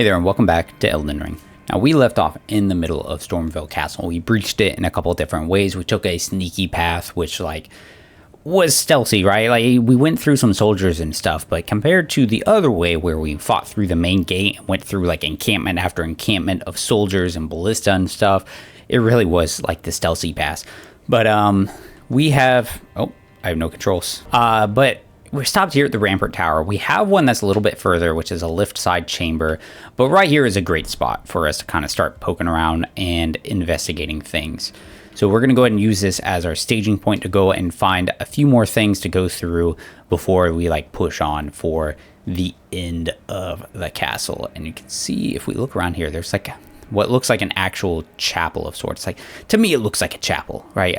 Hey there and welcome back to Elden Ring. Now we left off in the middle of Stormveil Castle. We breached it in a couple of different ways. We took a sneaky path which was stealthy, right? We went through some soldiers and stuff, but compared to the other way where we fought through the main gate and went through encampment after encampment of soldiers and ballista and stuff, it really was the stealthy path. But we have I have no controls. But we're stopped here at the Rampart Tower. We have one that's a little bit further, which is a lift side chamber, but right here is a great spot for us to kind of start poking around and investigating things. So we're going to go ahead and use this as our staging point to go and find a few more things to go through before we push on for the end of the castle. And you can see if we look around here, there's what looks like an actual chapel of sorts. To me, it looks like a chapel, right?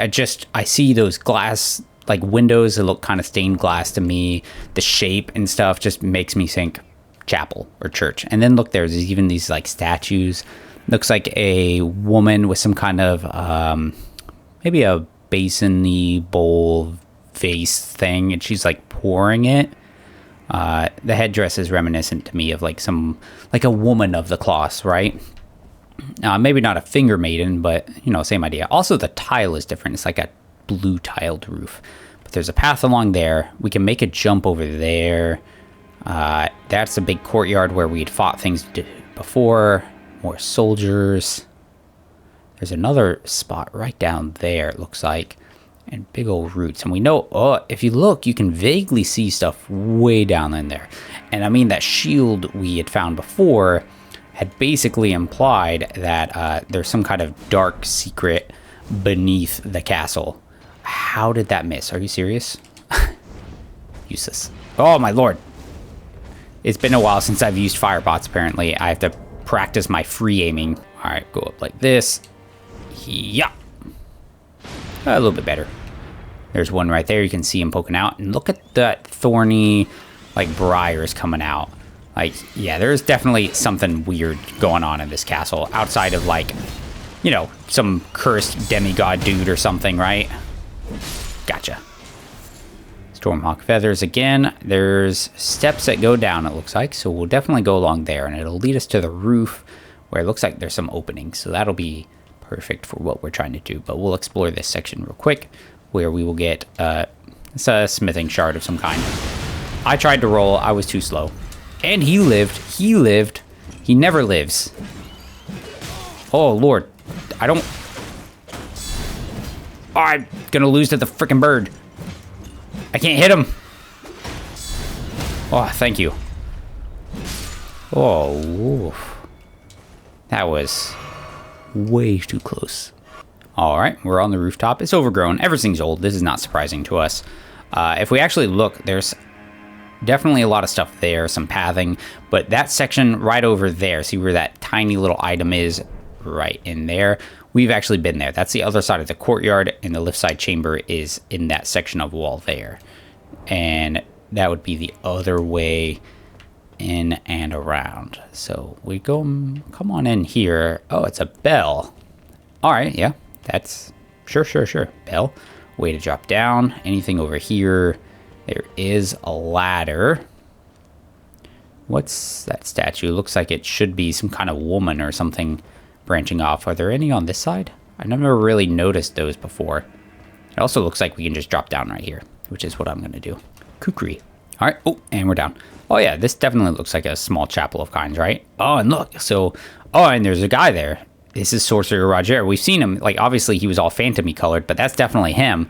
I see those glass windows that look kind of stained glass to me. The shape and stuff just makes me think chapel or church. And then look, there's even these statues. Looks like a woman with some kind of maybe a basin-y bowl vase thing, and she's pouring it. The headdress is reminiscent to me of a woman of the cloth, right? Maybe not a finger maiden, but same idea. Also, the tile is different. It's a blue tiled roof, but there's a path along there. We can make a jump over there. That's a big courtyard where we'd fought things before. More soldiers. There's another spot right down there, it looks like, and big old roots. And we know, if you look, you can vaguely see stuff way down in there. And I mean, that shield we had found before had basically implied that there's some kind of dark secret beneath the castle. How did that miss? Are you serious? Useless. Oh my lord. It's been a while since I've used firebots, apparently. I have to practice my free aiming. Alright, go up like this. Yeah. A little bit better. There's one right there. You can see him poking out. And look at that thorny, briars coming out. Yeah, there's definitely something weird going on in this castle. Outside of, some cursed demigod dude or something, right? Gotcha. Stormhawk feathers again. There's steps that go down, it looks like. So we'll definitely go along there, and it'll lead us to the roof where it looks like there's some openings. So that'll be perfect for what we're trying to do. But we'll explore this section real quick where we will get it's a smithing shard of some kind. I tried to roll. I was too slow. And he lived. He lived. He never lives. Oh, Lord. I'm gonna lose to the freaking bird. I can't hit him. Oh, thank you. Oh, oof. That was way too close. All right, we're on the rooftop. It's overgrown. Everything's old. This is not surprising to us. If we actually look, there's definitely a lot of stuff there, some pathing, but that section right over there, see where that tiny little item is right in there? We've actually been there. That's the other side of the courtyard, and the lift side chamber is in that section of wall there. And that would be the other way in and around. So we go, come on in here. Oh, it's a bell. All right, yeah, that's sure. Bell. Way to drop down. Anything over here? There is a ladder. What's that statue? Looks like it should be some kind of woman or something branching off. Are there any on this side? I never really noticed those before. It also looks like we can just drop down right here, which is what I'm going to do. Kukri. All right. Oh, and we're down. Oh, yeah, this definitely looks like a small chapel of kinds, right? Oh, and look. So, and there's a guy there. This is Sorcerer Rogier. We've seen him. Obviously, he was all phantom-y colored, but that's definitely him.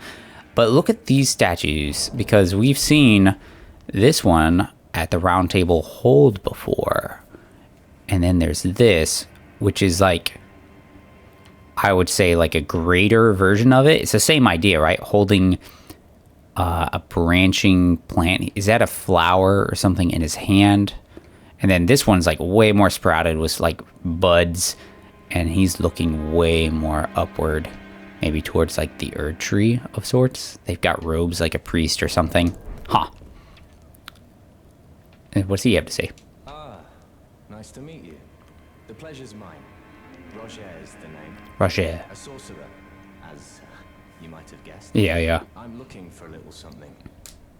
But look at these statues, because we've seen this one at the Round Table Hold before. And then there's this, which is I would say a greater version of it. It's the same idea, right? Holding a branching plant. Is that a flower or something in his hand? And then this one's way more sprouted with buds, and he's looking way more upward, maybe towards the Erd tree of sorts. They've got robes like a priest or something. Huh. What's he have to say? Ah, nice to meet you. The pleasure's mine. Rogier is the name. Rogier. A sorcerer, as you might have guessed. Yeah. I'm looking for a little something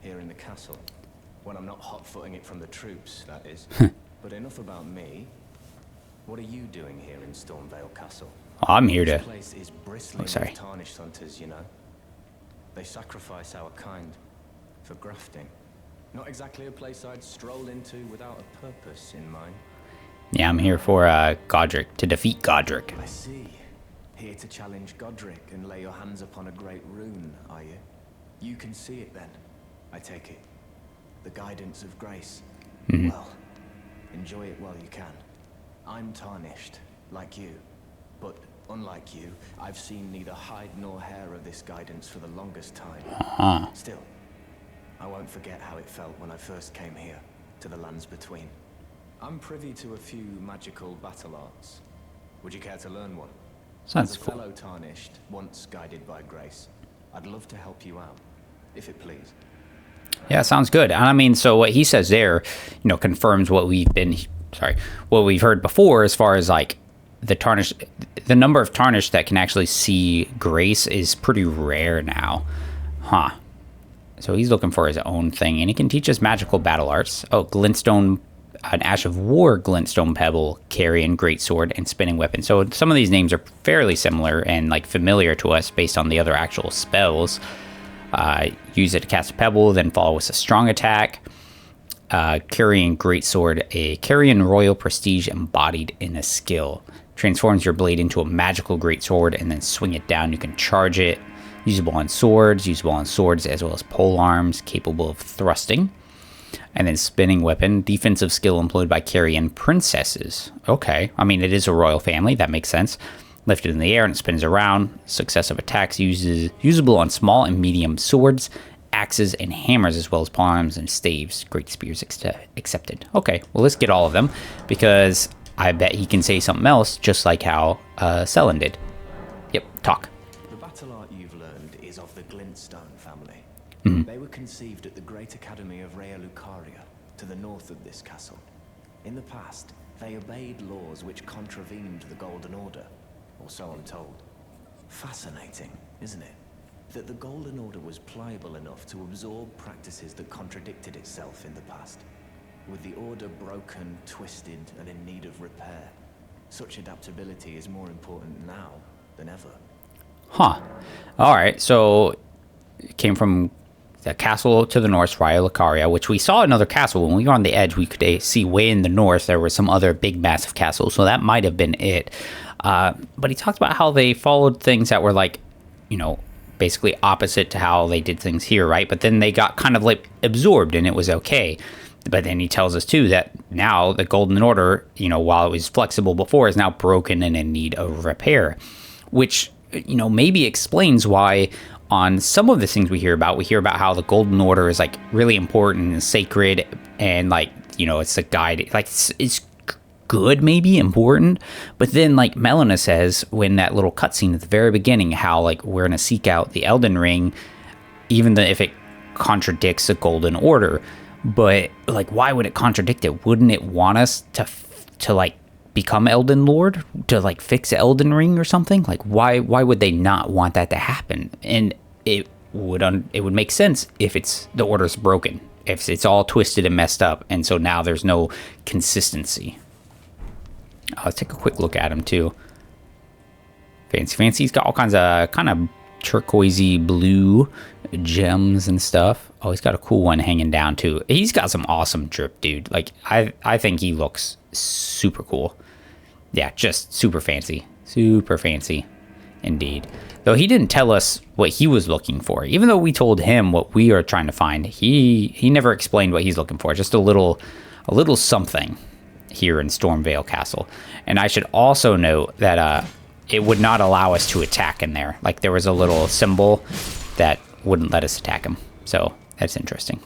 here in the castle. When I'm not hot-footing it from the troops, that is. But enough about me. What are you doing here in Stormveil Castle? I'm here to... This place is bristling with tarnished hunters, you know. They sacrifice our kind for grafting. Not exactly a place I'd stroll into without a purpose in mind. Yeah, I'm here for Godrick, to defeat Godrick. I see. Here to challenge Godrick and lay your hands upon a great rune, are you? You can see it then, I take it. The guidance of grace. Well, enjoy it while you can. I'm tarnished, like you. But unlike you, I've seen neither hide nor hair of this guidance for the longest time. Still, I won't forget how it felt when I first came here, to the lands between. I'm privy to a few magical battle arts. Would you care to learn one? Sounds As a cool. fellow tarnished, once guided by grace, I'd love to help you out, if it please. Yeah, sounds good. And I mean, so what he says there, you know, confirms what what we've heard before, as far as like the number of tarnished that can actually see grace is pretty rare now. So he's looking for his own thing, and he can teach us magical battle arts. Oh, glintstone, an Ash of War glintstone pebble, carrion, greatsword, and spinning weapon. So some of these names are fairly similar and like familiar to us based on the other actual spells. Use it to cast a pebble, then follow with a strong attack. Carrion greatsword, a carrion royal prestige embodied in a skill. Transforms your blade into a magical greatsword and then swing it down. You can charge it. Usable on swords as well as pole arms, capable of thrusting. And then spinning weapon, defensive skill employed by carrion princesses. Okay, I mean, it is a royal family, that makes sense. Lifted in the air and it spins around. Successive attacks usable on small and medium swords, axes, and hammers, as well as palms and staves. Great spears accepted. Okay, well, let's get all of them, because I bet he can say something else, just like how Selin did. Yep, talk. The battle art you've learned is of the Glintstone family. They were conceived at the Great Academy of Rea Lucaria, to the north of this castle. In the past, they obeyed laws which contravened the Golden Order, or so I'm told. Fascinating, isn't it? That the Golden Order was pliable enough to absorb practices that contradicted itself in the past. With the Order broken, twisted, and in need of repair, such adaptability is more important now than ever. Alright, so it came from the castle to the north, Rea Lucaria, which we saw another castle. When we were on the edge, we could see way in the north there were some other big, massive castles, so that might have been it. But he talked about how they followed things that were like, you know, basically opposite to how they did things here, right? But then they got kind of like absorbed and it was okay. But then he tells us too that now the Golden Order, you know, while it was flexible before, is now broken and in need of repair, which, you know, maybe explains why on some of the things we hear about how the Golden Order is like really important and sacred, and like, you know, it's a guide, like it's good, maybe important. But then like Melina says when that little cutscene at the very beginning, how like we're gonna seek out the Elden Ring, even if it contradicts the Golden Order. But like, why would it contradict it? Wouldn't it want us to like become Elden Lord, to like fix Elden Ring or something? Like, why would they not want that to happen? And it would make sense if the order's broken, if it's all twisted and messed up, and so now there's no consistency. Let's take a quick look at him too. Fancy. He's got all kinds of kind of turquoisey blue gems and stuff. Oh, he's got a cool one hanging down too. He's got some awesome drip, dude. Like, I think he looks super cool. Yeah, just super fancy indeed. Though he didn't tell us what he was looking for, even though we told him what we are trying to find. He never explained what he's looking for. Just a little something here in Stormveil Castle. And I should also note that it would not allow us to attack in there. Like, there was a little symbol that wouldn't let us attack him. So that's interesting.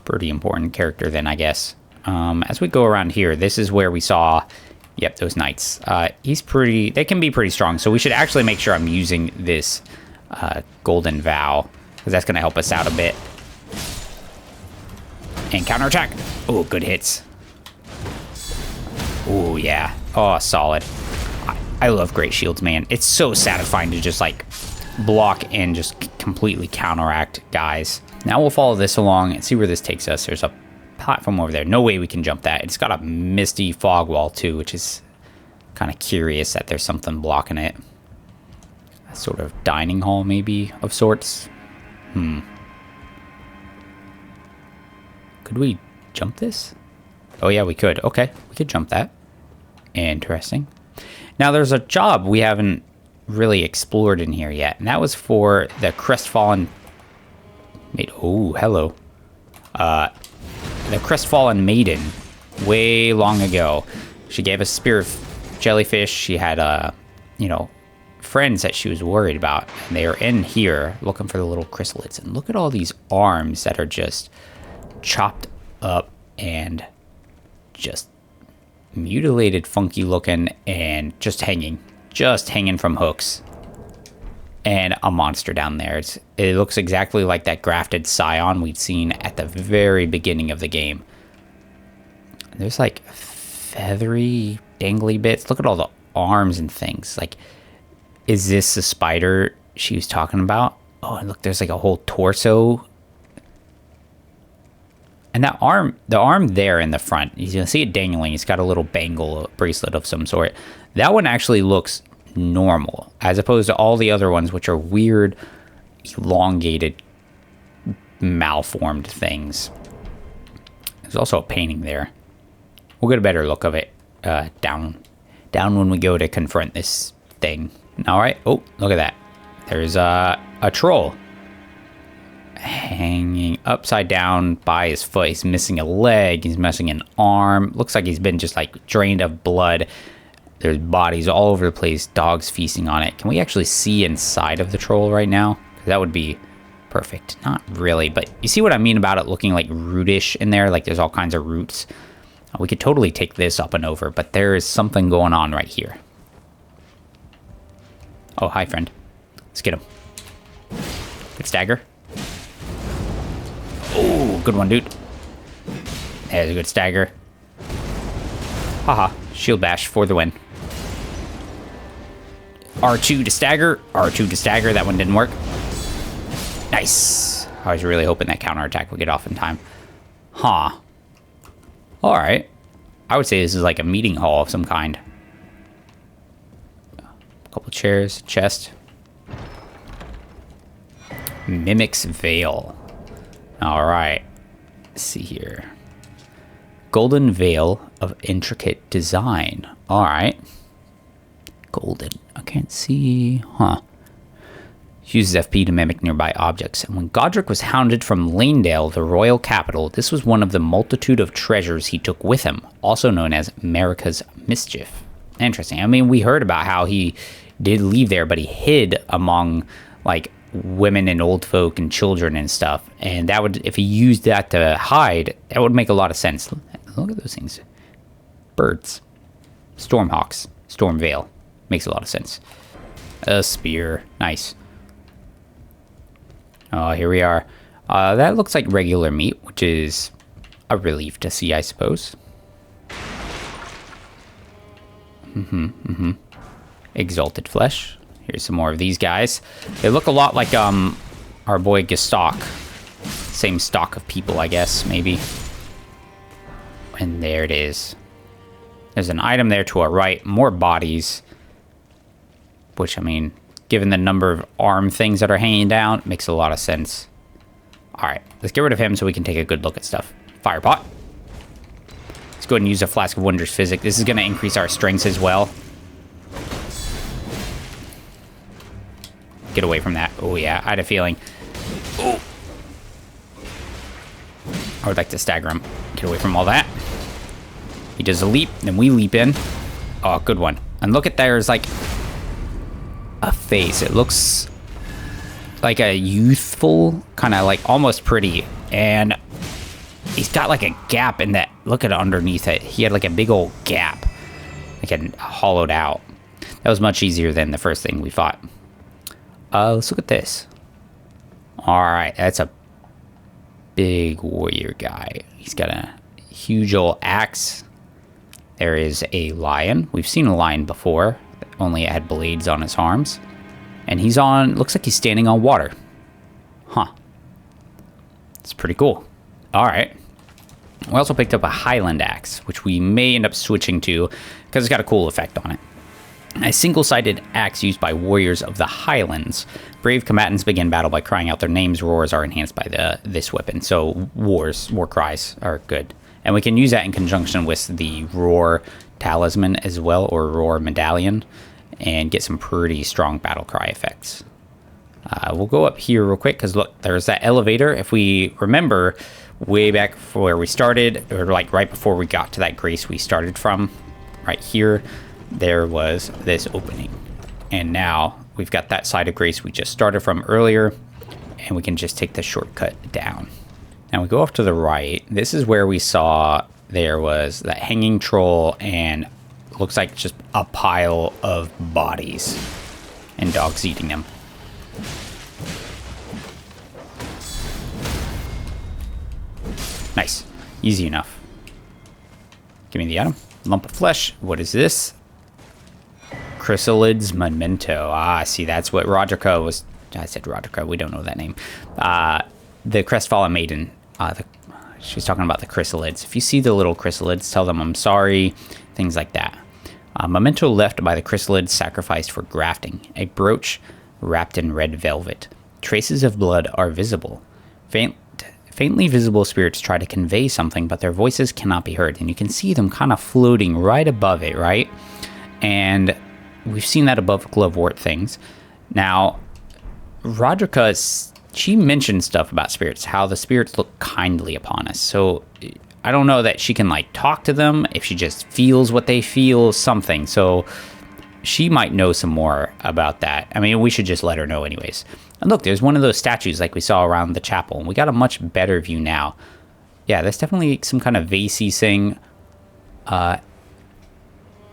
Pretty important character then, I guess. As we go around here, this is where we saw, yep, those knights. They can be pretty strong. So we should actually make sure I'm using this Golden Vow, because that's going to help us out a bit. And counterattack. Oh, good hits. Oh, yeah. Oh, solid. I love great shields, man. It's so satisfying to just like block and just completely counteract guys. Now we'll follow this along and see where this takes us. There's a platform over there. No way we can jump that. It's got a misty fog wall too, which is Kind of curious that there's something blocking it. A sort of dining hall, maybe, of sorts. Could we jump this? Oh, yeah, we could. Okay, we could jump that. Interesting. Now, there's a job we haven't really explored in here yet, and that was for the Crestfallen Maiden. Oh, hello. The Crestfallen Maiden, way long ago. She gave us a spear of jellyfish. She had, you know, friends that she was worried about, and they are in here looking for the little chrysalids. And look at all these arms that are just chopped up and just mutilated, funky looking, and just hanging from hooks. And a monster down there. It looks exactly like that Grafted Scion we'd seen at the very beginning of the game. There's like feathery, dangly bits. Look at all the arms and things. Like, is this the spider she was talking about? Oh, and look, there's like a whole torso. And that arm, the arm there in the front, you can see it dangling. It's got a little bangle, a bracelet of some sort. That one actually looks normal, as opposed to all the other ones, which are weird, elongated, malformed things. There's also a painting there. We'll get a better look of it down when we go to confront this thing. All right. Oh, look at that. There's a troll hanging upside down by his foot. He's missing a leg. He's missing an arm. Looks like he's been just like drained of blood. There's bodies all over the place. Dogs feasting on it. Can we actually see inside of the troll right now? That would be perfect. Not really, but you see what I mean about it looking like rootish in there? Like there's all kinds of roots. We could totally take this up and over, but there is something going on right here. Oh, hi, friend. Let's get him. Good stagger. Oh, good one, dude. There's a good stagger. Haha. Shield bash for the win. R2 to stagger. R2 to stagger. That one didn't work. Nice. I was really hoping that counterattack would get off in time. Huh. Alright. I would say this is like a meeting hall of some kind. A couple chairs, chest. Mimic's Veil. Alright. Let's see here. Golden Veil of intricate design. Alright. Golden. I can't see. Huh. Uses FP to mimic nearby objects. And when Godrick was hounded from Lanedale, the royal capital, this was one of the multitude of treasures he took with him, also known as Marika's Mischief. Interesting. I mean, we heard about how he did leave there, but he hid among, like, women and old folk and children and stuff. And that would, if he used that to hide, that would make a lot of sense. Look at those things. Birds. Stormhawks. Stormveil. Makes a lot of sense. A spear. Nice. Oh, here we are. That looks like regular meat, which is a relief to see, I suppose. Exalted flesh. Here's some more of these guys. They look a lot like our boy Gestalk. Same stock of people, I guess, maybe. And there it is. There's an item there to our right. More bodies. Which, I mean, given the number of arm things that are hanging down, makes a lot of sense. Alright, let's get rid of him so we can take a good look at stuff. Firepot. Let's go ahead and use a Flask of Wondrous Physic. This is going to increase our strengths as well. Get away from that. Oh, yeah, I had a feeling. Oh. I would like to stagger him. Get away from all that. He does a leap, then we leap in. Oh, good one. And look at there's like a face. It looks like a youthful, kind of like almost pretty. And he's got like a gap in that. Look at it underneath it. He had like a big old gap. Like a hollowed out. That was much easier than the first thing we fought. Let's look at this. Alright, that's a big warrior guy. He's got a huge old axe. There is a lion. We've seen a lion before. Only it had blades on his arms. And he's on, looks like he's standing on water. Huh. It's pretty cool. Alright. We also picked up a Highland Axe, which we may end up switching to because it's got a cool effect on it. A single-sided axe used by warriors of the Highlands. Brave combatants begin battle by crying out their names. Roars are enhanced by this weapon. So war cries are good. And we can use that in conjunction with the Roar Talisman as well, or Roar Medallion, and get some pretty strong battle cry effects. We'll go up here real quick, because look, there's that elevator. If we remember way back where we started, or like right before we got to that grace we started from, right here, there was this opening. And now we've got that side of grace we just started from earlier, and we can just take the shortcut down. Now we go off to the right. This is where we saw there was that hanging troll and looks like just a pile of bodies and dogs eating them. Nice. Easy enough. Give me the item. Lump of flesh. What is this? Chrysalid's Memento. Ah, see, that's what Rogier was. I said Rogier. We don't know that name. The Crestfallen Maiden. She's talking about the Chrysalids. If you see the little Chrysalids, tell them I'm sorry. Things like that. Memento left by the Chrysalids sacrificed for grafting. A brooch wrapped in red velvet. Traces of blood are visible. Faintly visible spirits try to convey something, but their voices cannot be heard. And you can see them kind of floating right above it, right? And we've seen that above glovewort things. Now, Rogier, she mentioned stuff about spirits, how the spirits look kindly upon us. So I don't know that she can like talk to them, if she just feels what they feel, something. So she might know some more about that. I mean, we should just let her know anyways. And look, there's one of those statues like we saw around the chapel, and we got a much better view now. Yeah, that's definitely some kind of vasey thing.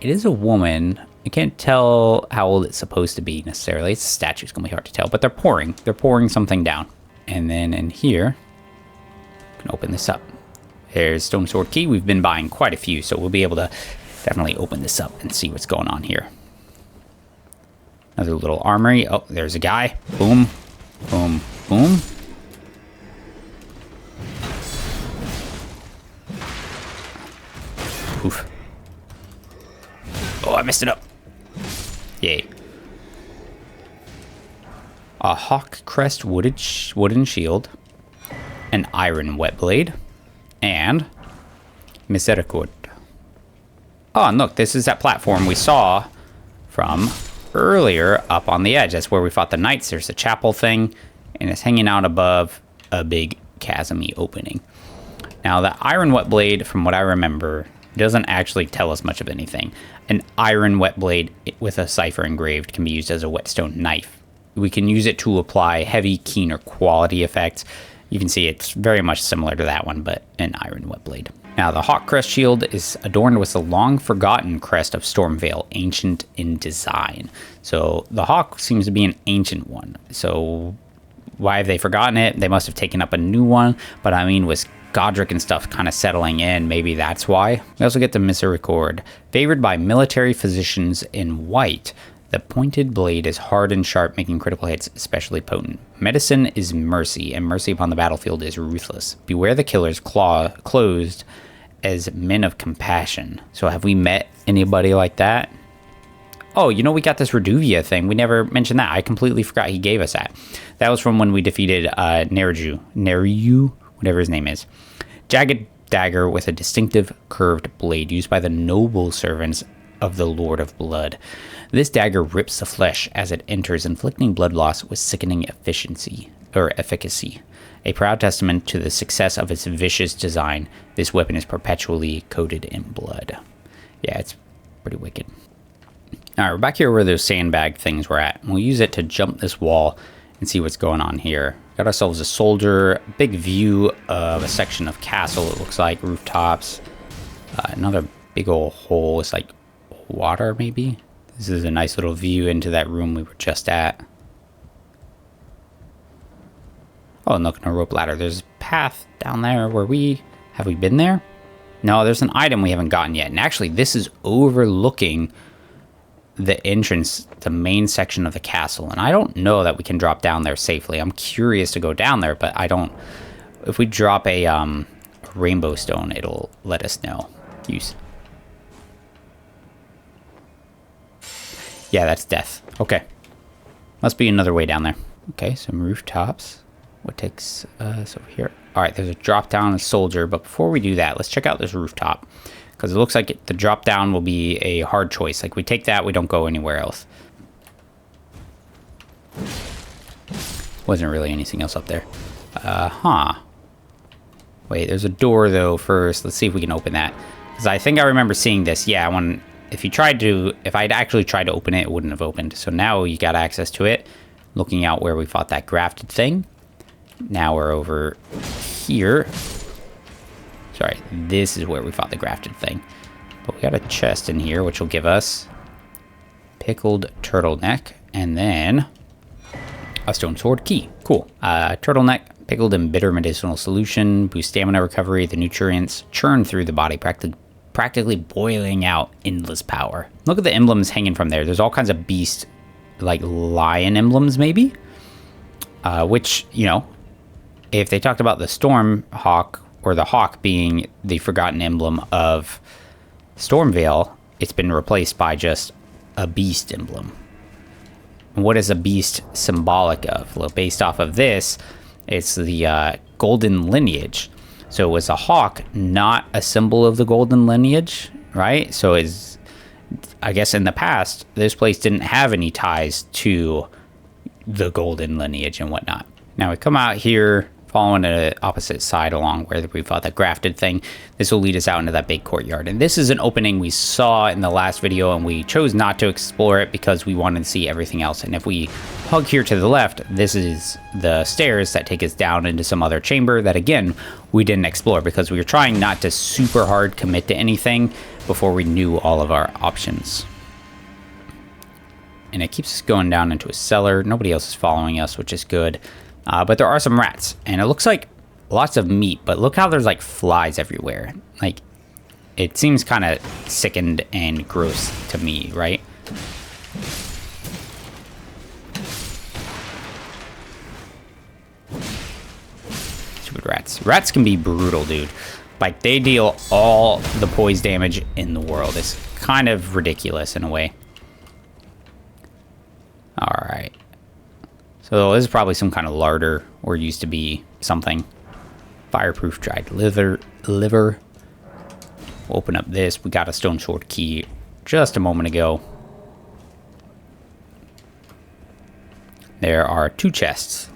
It is a woman. I can't tell how old it's supposed to be necessarily. It's a statue. It's going to be hard to tell. But they're pouring. They're pouring something down. And then in here, we can open this up. There's Stone Sword Key. We've been buying quite a few, so we'll be able to definitely open this up and see what's going on here. Another little armory. Oh, there's a guy. Boom. Boom. Boom. Oof. Oh, I messed it up. Yay. A hawk crest wooden shield, an iron whetblade, and Misericord. Oh, and look, this is that platform we saw from earlier up on the edge. That's where we fought the knights. There's a chapel thing, and it's hanging out above a big chasm-y opening. Now, the iron whetblade, from what I remember, doesn't actually tell us much of anything. An iron whetblade with a cipher engraved can be used as a whetstone knife. We can use it to apply heavy, keen, or quality effects. You can see it's very much similar to that one, but an iron whetblade. Now, the Hawk Crest shield is adorned with the long-forgotten crest of Stormveil, ancient in design. So the Hawk seems to be an ancient one. So why have they forgotten it? They must have taken up a new one, but I mean, with Godrick and stuff kind of settling in, maybe that's why. We also get the Misericord. Favored by military physicians in white, the pointed blade is hard and sharp, making critical hits especially potent. Medicine is mercy, and mercy upon the battlefield is ruthless. Beware the killer's closed as men of compassion. So have we met anybody like that? Oh, you know, we got this Reduvia thing. We never mentioned that. I completely forgot he gave us that. That was from when we defeated Neru, whatever his name is. Jagged dagger with a distinctive curved blade used by the noble servants of the Lord of Blood. This dagger rips the flesh as it enters, inflicting blood loss with sickening efficiency. A proud testament to the success of its vicious design, this weapon is perpetually coated in blood. Yeah, it's pretty wicked. All right, we're back here where those sandbag things were at. We'll use it to jump this wall and see what's going on here. Got ourselves a soldier, big view of a section of castle, it looks like, rooftops. Another big old hole. It's like water, maybe? This is a nice little view into that room we were just at. Oh, and look, no rope ladder. There's a path down there where have we been there? No, there's an item we haven't gotten yet. And actually, this is overlooking the entrance, the main section of the castle. And I don't know that we can drop down there safely. I'm curious to go down there, but I don't. If we drop a rainbow stone, it'll let us know. Use. Yeah, that's death. Okay. Must be another way down there. Okay, some rooftops. What takes us over here? All right, there's a drop down, a soldier. But before we do that, let's check out this rooftop. Because it looks like the drop down will be a hard choice. Like, we take that, we don't go anywhere else. Wasn't really anything else up there. Wait, there's a door, though, first. Let's see if we can open that. Because I think I remember seeing this. Yeah, if I'd actually tried to open it, it wouldn't have opened. So now you got access to it. Looking out where we fought that grafted thing. Now we're over here. Sorry, this is where we fought the grafted thing. But we got a chest in here, which will give us pickled turtleneck. And then a stone sword key. Cool. Turtleneck, pickled in bitter medicinal solution, boost stamina recovery. The nutrients churn through the body, practically boiling out endless power. Look at the emblems hanging from there. There's all kinds of beast, like lion emblems, maybe? Which, you know, if they talked about the storm hawk, or the hawk being the forgotten emblem of Stormveil, it's been replaced by just a beast emblem. And what is a beast symbolic of? Well, based off of this, it's the golden lineage. So it was a hawk, not a symbol of the golden lineage, right? So I guess in the past, this place didn't have any ties to the golden lineage and whatnot. Now we come out here, following the opposite side along where we fought that grafted thing. This will lead us out into that big courtyard. And this is an opening we saw in the last video, and we chose not to explore it because we wanted to see everything else. And if we hug here to the left, this is the stairs that take us down into some other chamber that, again, we didn't explore because we were trying not to super hard commit to anything before we knew all of our options. And it keeps us going down into a cellar. Nobody else is following us, which is good. But there are some rats, and it looks like lots of meat, but look how there's like flies everywhere. Like, it seems kind of sickened and gross to me, right? Stupid rats. Rats can be brutal, dude. Like, they deal all the poise damage in the world. It's kind of ridiculous in a way. All right. So this is probably some kind of larder, or used to be something. Fireproof dried liver. We'll open up this. We got a stone sword key just a moment ago. There are 2 chests.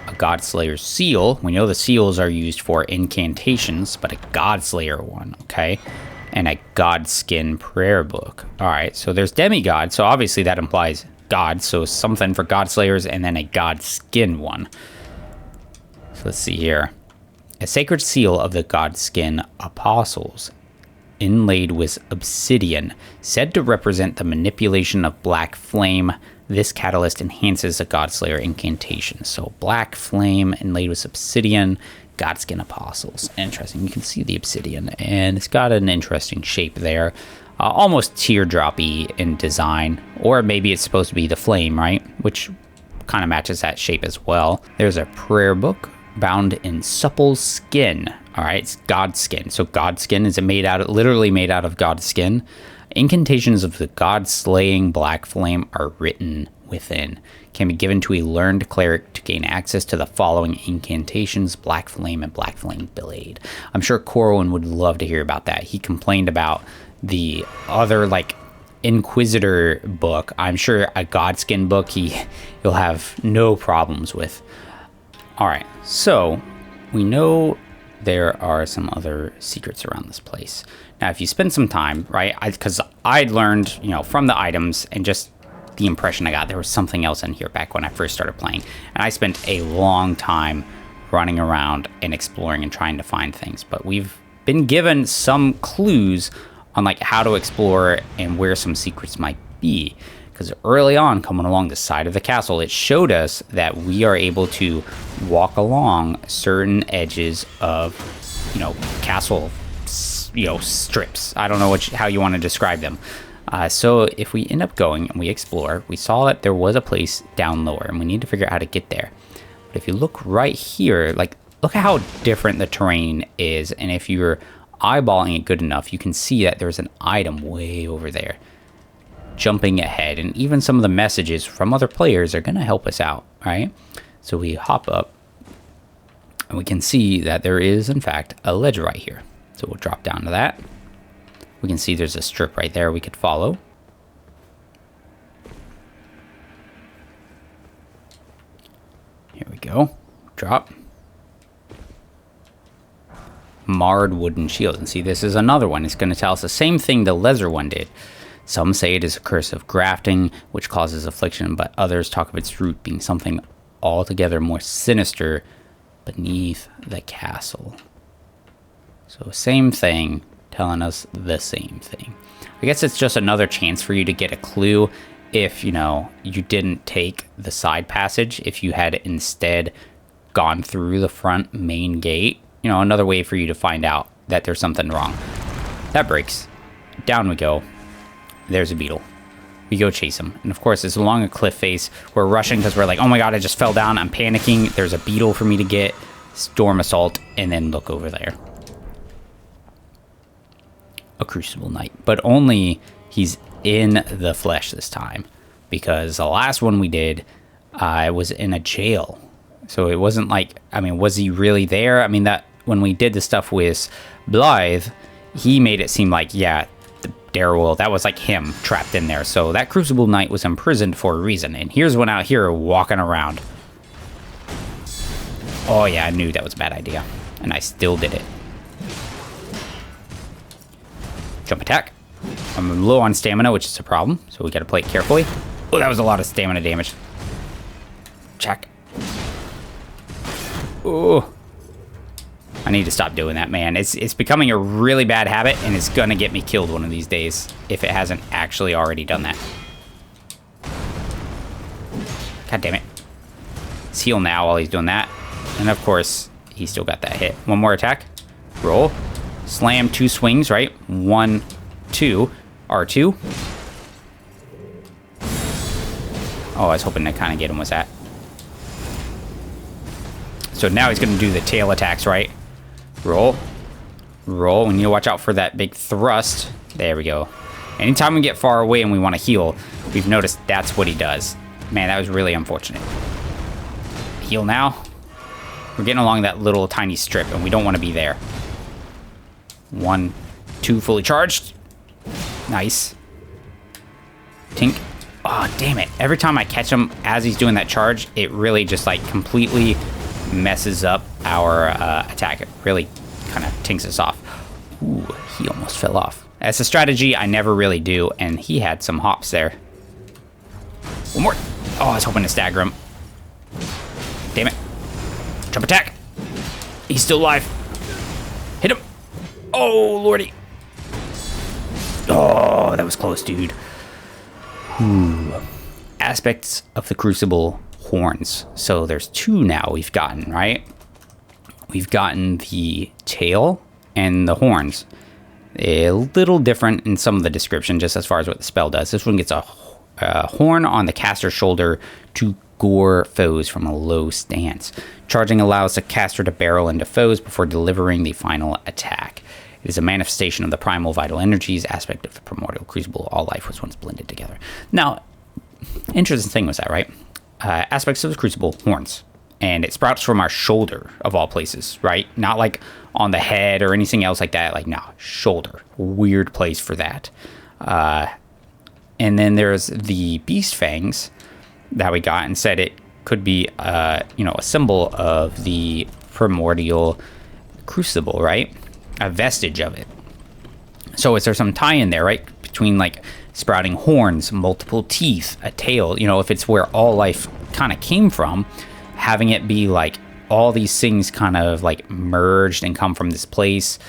A Godslayer's seal. We know the seals are used for incantations, but a Godslayer one, okay? And a Godskin prayer book. All right, so there's demigod, so obviously that implies God, so something for Godslayers, and then a Godskin one. So let's see here. A sacred seal of the Godskin apostles, inlaid with obsidian, said to represent the manipulation of black flame. This catalyst enhances a Godslayer incantation. So black flame inlaid with obsidian, Godskin apostles. Interesting. You can see the obsidian, and it's got an interesting shape there. Almost teardroppy in design, or maybe it's supposed to be the flame, right? Which kind of matches that shape as well. There's a prayer book bound in supple skin. All right, it's Godskin. So Godskin is literally made out of Godskin. Incantations of the God-slaying black flame are written within. Can be given to a learned cleric to gain access to the following incantations: Black Flame and Black Flame Blade. I'm sure Corwin would love to hear about that. He complained about the other, like, Inquisitor book. I'm sure a Godskin book he'll have no problems with. All right, so we know there are some other secrets around this place. Now, if you spend some time, right, because I'd learned, you know, from the items and just the impression I got, there was something else in here back when I first started playing. And I spent a long time running around and exploring and trying to find things. But we've been given some clues on, like, how to explore and where some secrets might be. Because early on, coming along the side of the castle, it showed us that we are able to walk along certain edges of, you know, castle, you know, strips. I don't know how you want to describe them. So if we end up going and we explore, we saw that there was a place down lower, and we need to figure out how to get there. But if you look right here, like, look at how different the terrain is. And if you're eyeballing it good enough, you can see that there's an item way over there jumping ahead. And even some of the messages from other players are going to help us out, right? So we hop up and we can see that there is, in fact, a ledge right here. So we'll drop down to that. We can see there's a strip right there we could follow. Here we go. Drop. Marred wooden shields. And see, this is another one. It's going to tell us the same thing the lesser one did. Some say it is a curse of grafting, which causes affliction, but others talk of its root being something altogether more sinister beneath the castle. So same thing, telling us the same thing. I guess it's just another chance for you to get a clue if, you know, you didn't take the side passage, if you had instead gone through the front main gate. You know, another way for you to find out that there's something wrong. That breaks. Down we go. There's a beetle. We go chase him. And of course, it's along a cliff face. We're rushing because we're like, oh my god, I just fell down. I'm panicking. There's a beetle for me to get. Storm Assault, and then look over there. A Crucible Knight. But only he's in the flesh this time. Because the last one we did, was in a jail. So it wasn't like, I mean, was he really there? I mean, that when we did the stuff with Blythe, he made it seem like, yeah, Darrell, that was like him trapped in there. So that Crucible Knight was imprisoned for a reason. And here's one out here walking around. Oh yeah, I knew that was a bad idea. And I still did it. Jump attack. I'm low on stamina, which is a problem. So we gotta play it carefully. Oh, that was a lot of stamina damage. Check. Oh. I need to stop doing that, man. It's becoming a really bad habit, and it's gonna get me killed one of these days if it hasn't actually already done that. God damn it. Let's heal now while he's doing that. And of course, he still got that hit. One more attack. Roll. Slam, 2 swings, right? 1, 2. R2. Oh, I was hoping to kind of get him with that. So now he's gonna do the tail attacks, right? Roll. Roll. We need to watch out for that big thrust. There we go. Anytime we get far away and we want to heal, we've noticed that's what he does. Man, that was really unfortunate. Heal now. We're getting along that little tiny strip, and we don't want to be there. 1, 2, fully charged. Nice. Tink. Oh, damn it. Every time I catch him as he's doing that charge, it really just, like, completely messes up our attack. It really kind of tinks us off. Ooh, he almost fell off. That's a strategy I never really do, and he had some hops there. One more. Oh, I was hoping to stagger him. Damn it. Jump attack. He's still alive. Hit him. Oh, lordy. Oh, that was close, dude. Ooh. Aspects of the Crucible horns. So there's 2 now we've gotten, right? We've gotten the tail and the horns. A little different in some of the description, just as far as what the spell does. This one gets a horn on the caster's shoulder to gore foes from a low stance. Charging allows the caster to barrel into foes before delivering the final attack. It is a manifestation of the primal vital energies aspect of the primordial crucible. All life was once blended together. Now, interesting thing was that, right? Aspects of the crucible, horns. And it sprouts from our shoulder, of all places, right? Not like on the head or anything else like that. Like, no, shoulder. Weird place for that. And then there's the beast fangs that we got and said it could be, a symbol of the primordial crucible, right? A vestige of it. So is there some tie in there, right? Between like sprouting horns, multiple teeth, a tail, if it's where all life kind of came from, having it be like all these things kind of like merged and come from this place,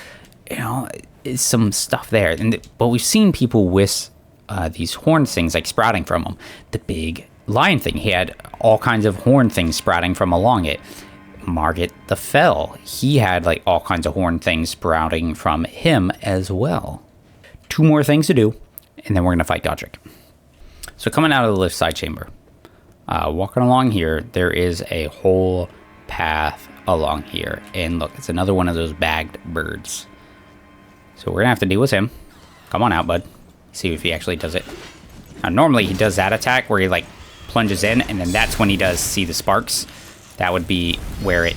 is some stuff there. But we've seen people with these horn things like sprouting from them. The big lion thing, he had all kinds of horn things sprouting from along it. Margit the Fell, he had like all kinds of horn things sprouting from him as well. 2 more things to do, and then we're going to fight Godrick. So coming out of the lift side chamber, walking along here, there is a whole path along here. And look, it's another one of those bagged birds. So we're gonna have to deal with him. Come on out, bud. See if he actually does it. Now, normally he does that attack where he like plunges in, and then that's when he does see the sparks. That would be where it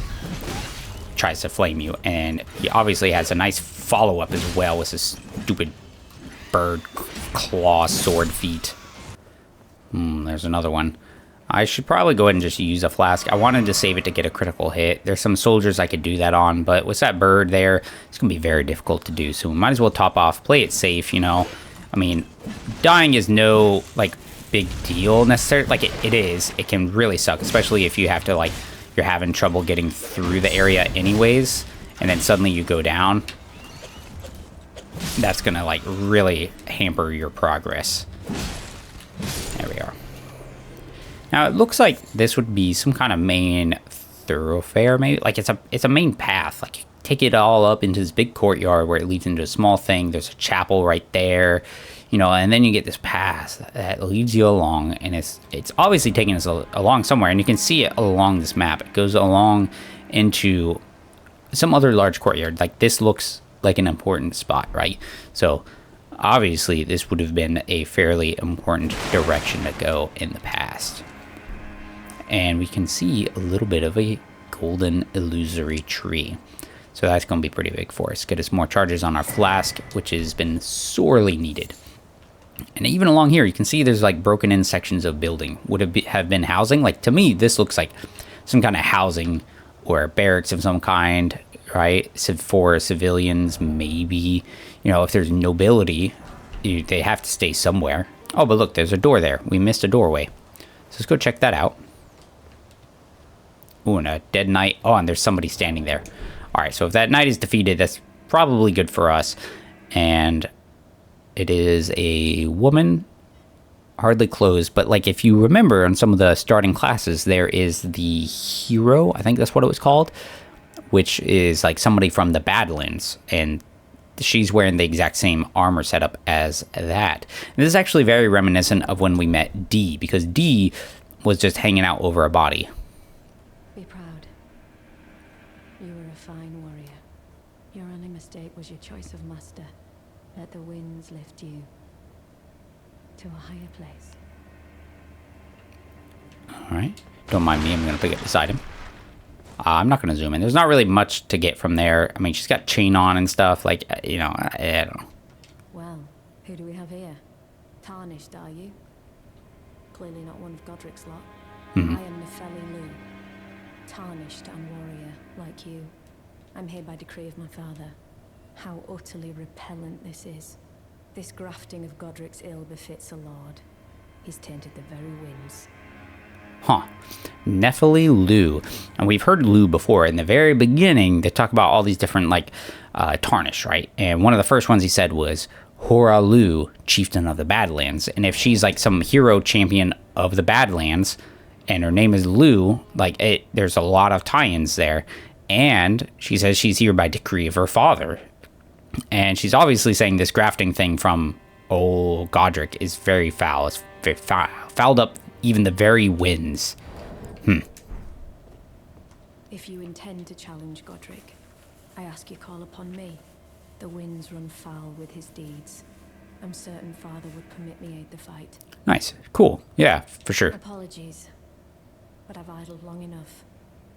tries to flame you. And he obviously has a nice follow-up as well with his stupid bird claw sword feet. There's another one. I should probably go ahead and just use a flask. I wanted to save it to get a critical hit. There's some soldiers I could do that on, but with that bird there, it's going to be very difficult to do. So we might as well top off, play it safe, you know. I mean, dying is no, like, big deal necessarily. Like, it is. It can really suck, especially if you have to, like, you're having trouble getting through the area anyways, and then suddenly you go down. That's going to, like, really hamper your progress. There we are. Now, it looks like this would be some kind of main thoroughfare, maybe. Like, it's a main path. Like, you take it all up into this big courtyard where it leads into a small thing. There's a chapel right there, you know, and then you get this path that leads you along, and it's obviously taking us along somewhere, and you can see it along this map. It goes along into some other large courtyard. Like, this looks like an important spot, right? So obviously this would have been a fairly important direction to go in the past. And we can see a little bit of a golden illusory tree. So that's going to be pretty big for us. Get us more charges on our flask, which has been sorely needed. And even along here, you can see there's like broken in sections of building. Would it have been housing? Like, to me, this looks like some kind of housing or barracks of some kind, right? For civilians, maybe. You know, if there's nobility, they have to stay somewhere. Oh, but look, there's a door there. We missed a doorway. So let's go check that out. Ooh, and a dead knight. Oh, and there's somebody standing there. All right, so if that knight is defeated, that's probably good for us. And it is a woman, hardly clothed, but like if you remember on some of the starting classes, there is the hero, I think that's what it was called, which is like somebody from the Badlands, and she's wearing the exact same armor setup as that. And this is actually very reminiscent of when we met Dee, because Dee was just hanging out over a body. Be proud. You were a fine warrior. Your only mistake was your choice of master. Let the winds lift you to a higher place. All right. Don't mind me. I'm going to pick it beside him. I'm not going to zoom in. There's not really much to get from there. I mean, she's got chain on and stuff. Like, you know, I don't know. Well, who do we have here? Tarnished, are you? Clearly not one of Godrick's lot. I am Nepheli Loux. Tarnished and warrior, like you. I'm here by decree of my father. How utterly repellent this is. This grafting of Godrick's ill befits a lord. He's tainted the very winds. Huh. Nepheli Loux. And we've heard Loux before. In the very beginning, they talk about all these different, like, tarnish, right? And one of the first ones he said was, Hora Loux, chieftain of the Badlands. And if she's, like, some hero champion of the Badlands, and her name is Loux, like, there's a lot of tie-ins there. And she says she's here by decree of her father. And she's obviously saying this grafting thing from old Godrick is very foul. It's very fouled up even the very winds. If you intend to challenge Godrick, I ask you call upon me. The winds run foul with his deeds. I'm certain father would permit me aid the fight. Nice. Cool. Yeah, for sure. Apologies, but I've idled long enough.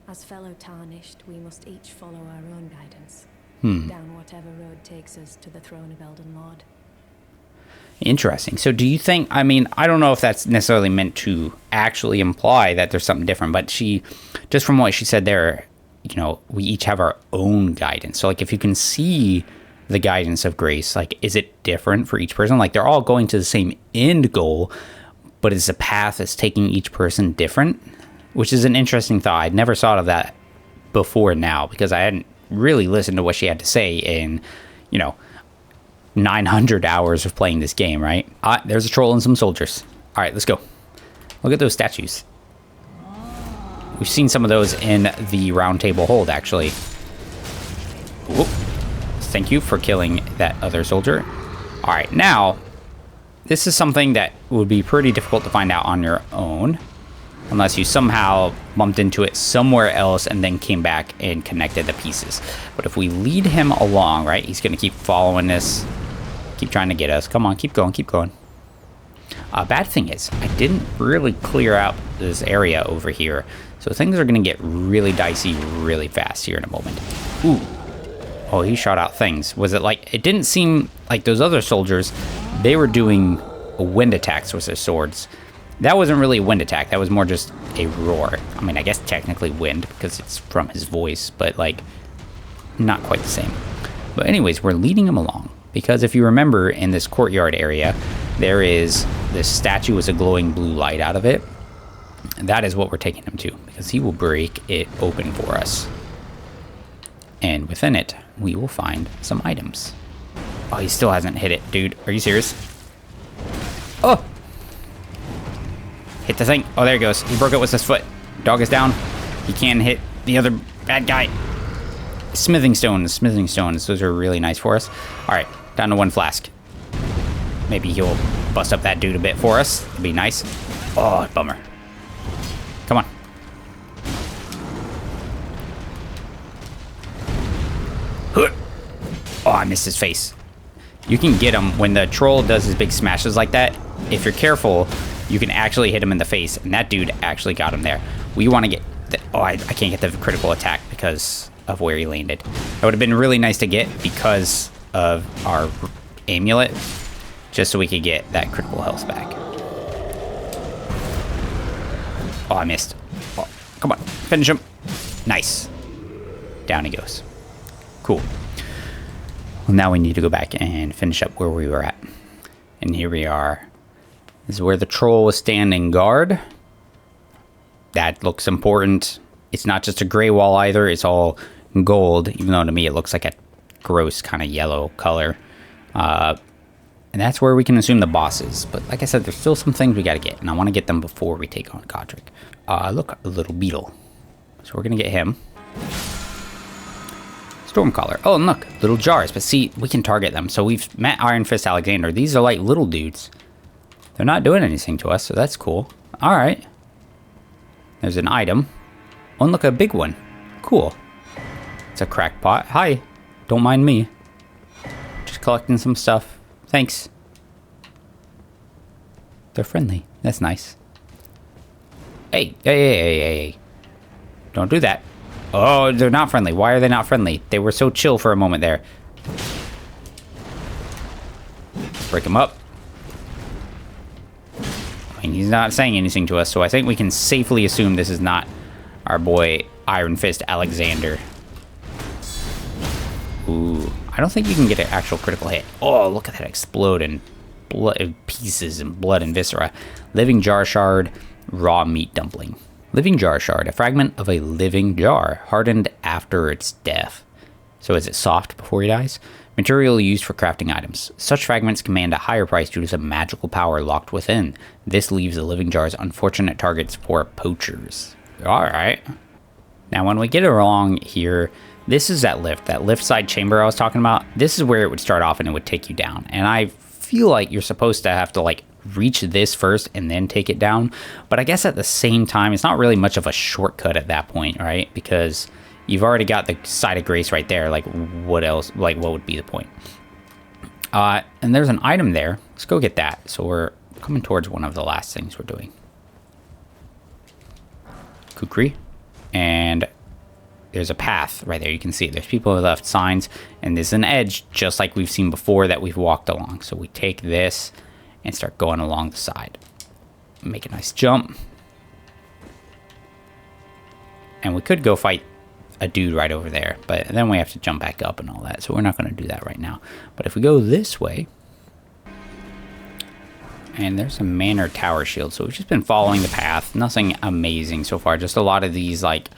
As fellow tarnished, we must each follow our own guidance. Down whatever road takes us to the throne of Elden Lord. Interesting. So do you think, I mean, I don't know if that's necessarily meant to actually imply that there's something different, but she, just from what she said there, you know, we each have our own guidance. So, like, if you can see the guidance of grace, like, is it different for each person? Like, they're all going to the same end goal, but is the path that's taking each person different? Which is an interesting thought. I'd never thought of that before now, because I hadn't really listened to what she had to say in, you know, 900 hours of playing this game, right? There's a troll and some soldiers. All right, let's go. Look at those statues. We've seen some of those in the Round Table Hold, actually. Whoop. Thank you for killing that other soldier. All right, now, this is something that would be pretty difficult to find out on your own. unless you somehow bumped into it somewhere else and then came back and connected the pieces. But if we lead him along, right, he's going to keep following this, keep trying to get us. Come on, keep going, keep going. Bad thing is, I didn't really clear out this area over here, so things are going to get really dicey really fast here in a moment. Ooh. Oh, he shot out things. Was it like, it didn't seem like those other soldiers, they were doing wind attacks with their swords. That wasn't really a wind attack, that was more just a roar. I mean, I guess technically wind because it's from his voice, but like, not quite the same. But anyways, we're leading him along because if you remember in this courtyard area, there is this statue with a glowing blue light out of it. And that is what we're taking him to because he will break it open for us. And within it, we will find some items. Oh, he still hasn't hit it, dude. Are you serious? Oh! Hit the thing. Oh, there he goes. He broke it with his foot. Dog is down. He can hit the other bad guy. Smithing stones. Smithing stones. Those are really nice for us. All right, down to 1 flask. Maybe he'll bust up that dude a bit for us. It'd be nice. Oh, bummer. Come on. Oh, I missed his face. You can get him when the troll does his big smashes like that. If you're careful, you can actually hit him in the face, and that dude actually got him there. We want to get... I can't get the critical attack because of where he landed. That would have been really nice to get because of our amulet, just so we could get that critical health back. Oh, I missed. Oh, come on, finish him. Nice. Down he goes. Cool. Well, now we need to go back and finish up where we were at. And here we are. This is where the troll was standing guard. That looks important. It's not just a gray wall either. It's all gold, even though to me it looks like a gross kind of yellow color. And that's where we can assume the boss is. But like I said, there's still some things we got to get. And I want to get them before we take on Godrick. Look, a little beetle. So we're going to get him. Stormcaller. Oh, and look, little jars. But see, we can target them. So we've met Iron Fist Alexander. These are like little dudes. They're not doing anything to us, so that's cool. All right. There's an item. Oh, and look, a big one. Cool. It's a crackpot. Hi. Don't mind me. Just collecting some stuff. Thanks. They're friendly. That's nice. Hey. Hey. Don't do that. Oh, they're not friendly. Why are they not friendly? They were so chill for a moment there. Break him up. I mean, he's not saying anything to us, so I think we can safely assume this is not our boy Iron Fist Alexander. Ooh, I don't think you can get an actual critical hit. Oh, look at that exploding blood pieces and blood and viscera. Living jar shard, raw meat dumpling. Living jar shard, a fragment of a living jar, hardened after its death. So is it soft before he dies? Material used for crafting items. Such fragments command a higher price due to some magical power locked within. This leaves the living jars unfortunate targets for poachers. Alright. Now when we get along here, this is that lift side chamber I was talking about. This is where it would start off and it would take you down. And I feel like you're supposed to have to like reach this first and then take it down. But I guess at the same time, it's not really much of a shortcut at that point, right? Because you've already got the side of grace right there. Like, what else? Like, what would be the point? And there's an item there. Let's go get that. So we're coming towards one of the last things we're doing. Kukri. And there's a path right there. You can see it. There's people who left signs. And there's an edge, just like we've seen before, that we've walked along. So we take this and start going along the side. Make a nice jump. And we could go fight a dude right over there, but then we have to jump back up and all that, so we're not going to do that right now. But if we go this way, and there's a manor tower shield, so we've just been following the path. Nothing amazing so far, just a lot of these, like,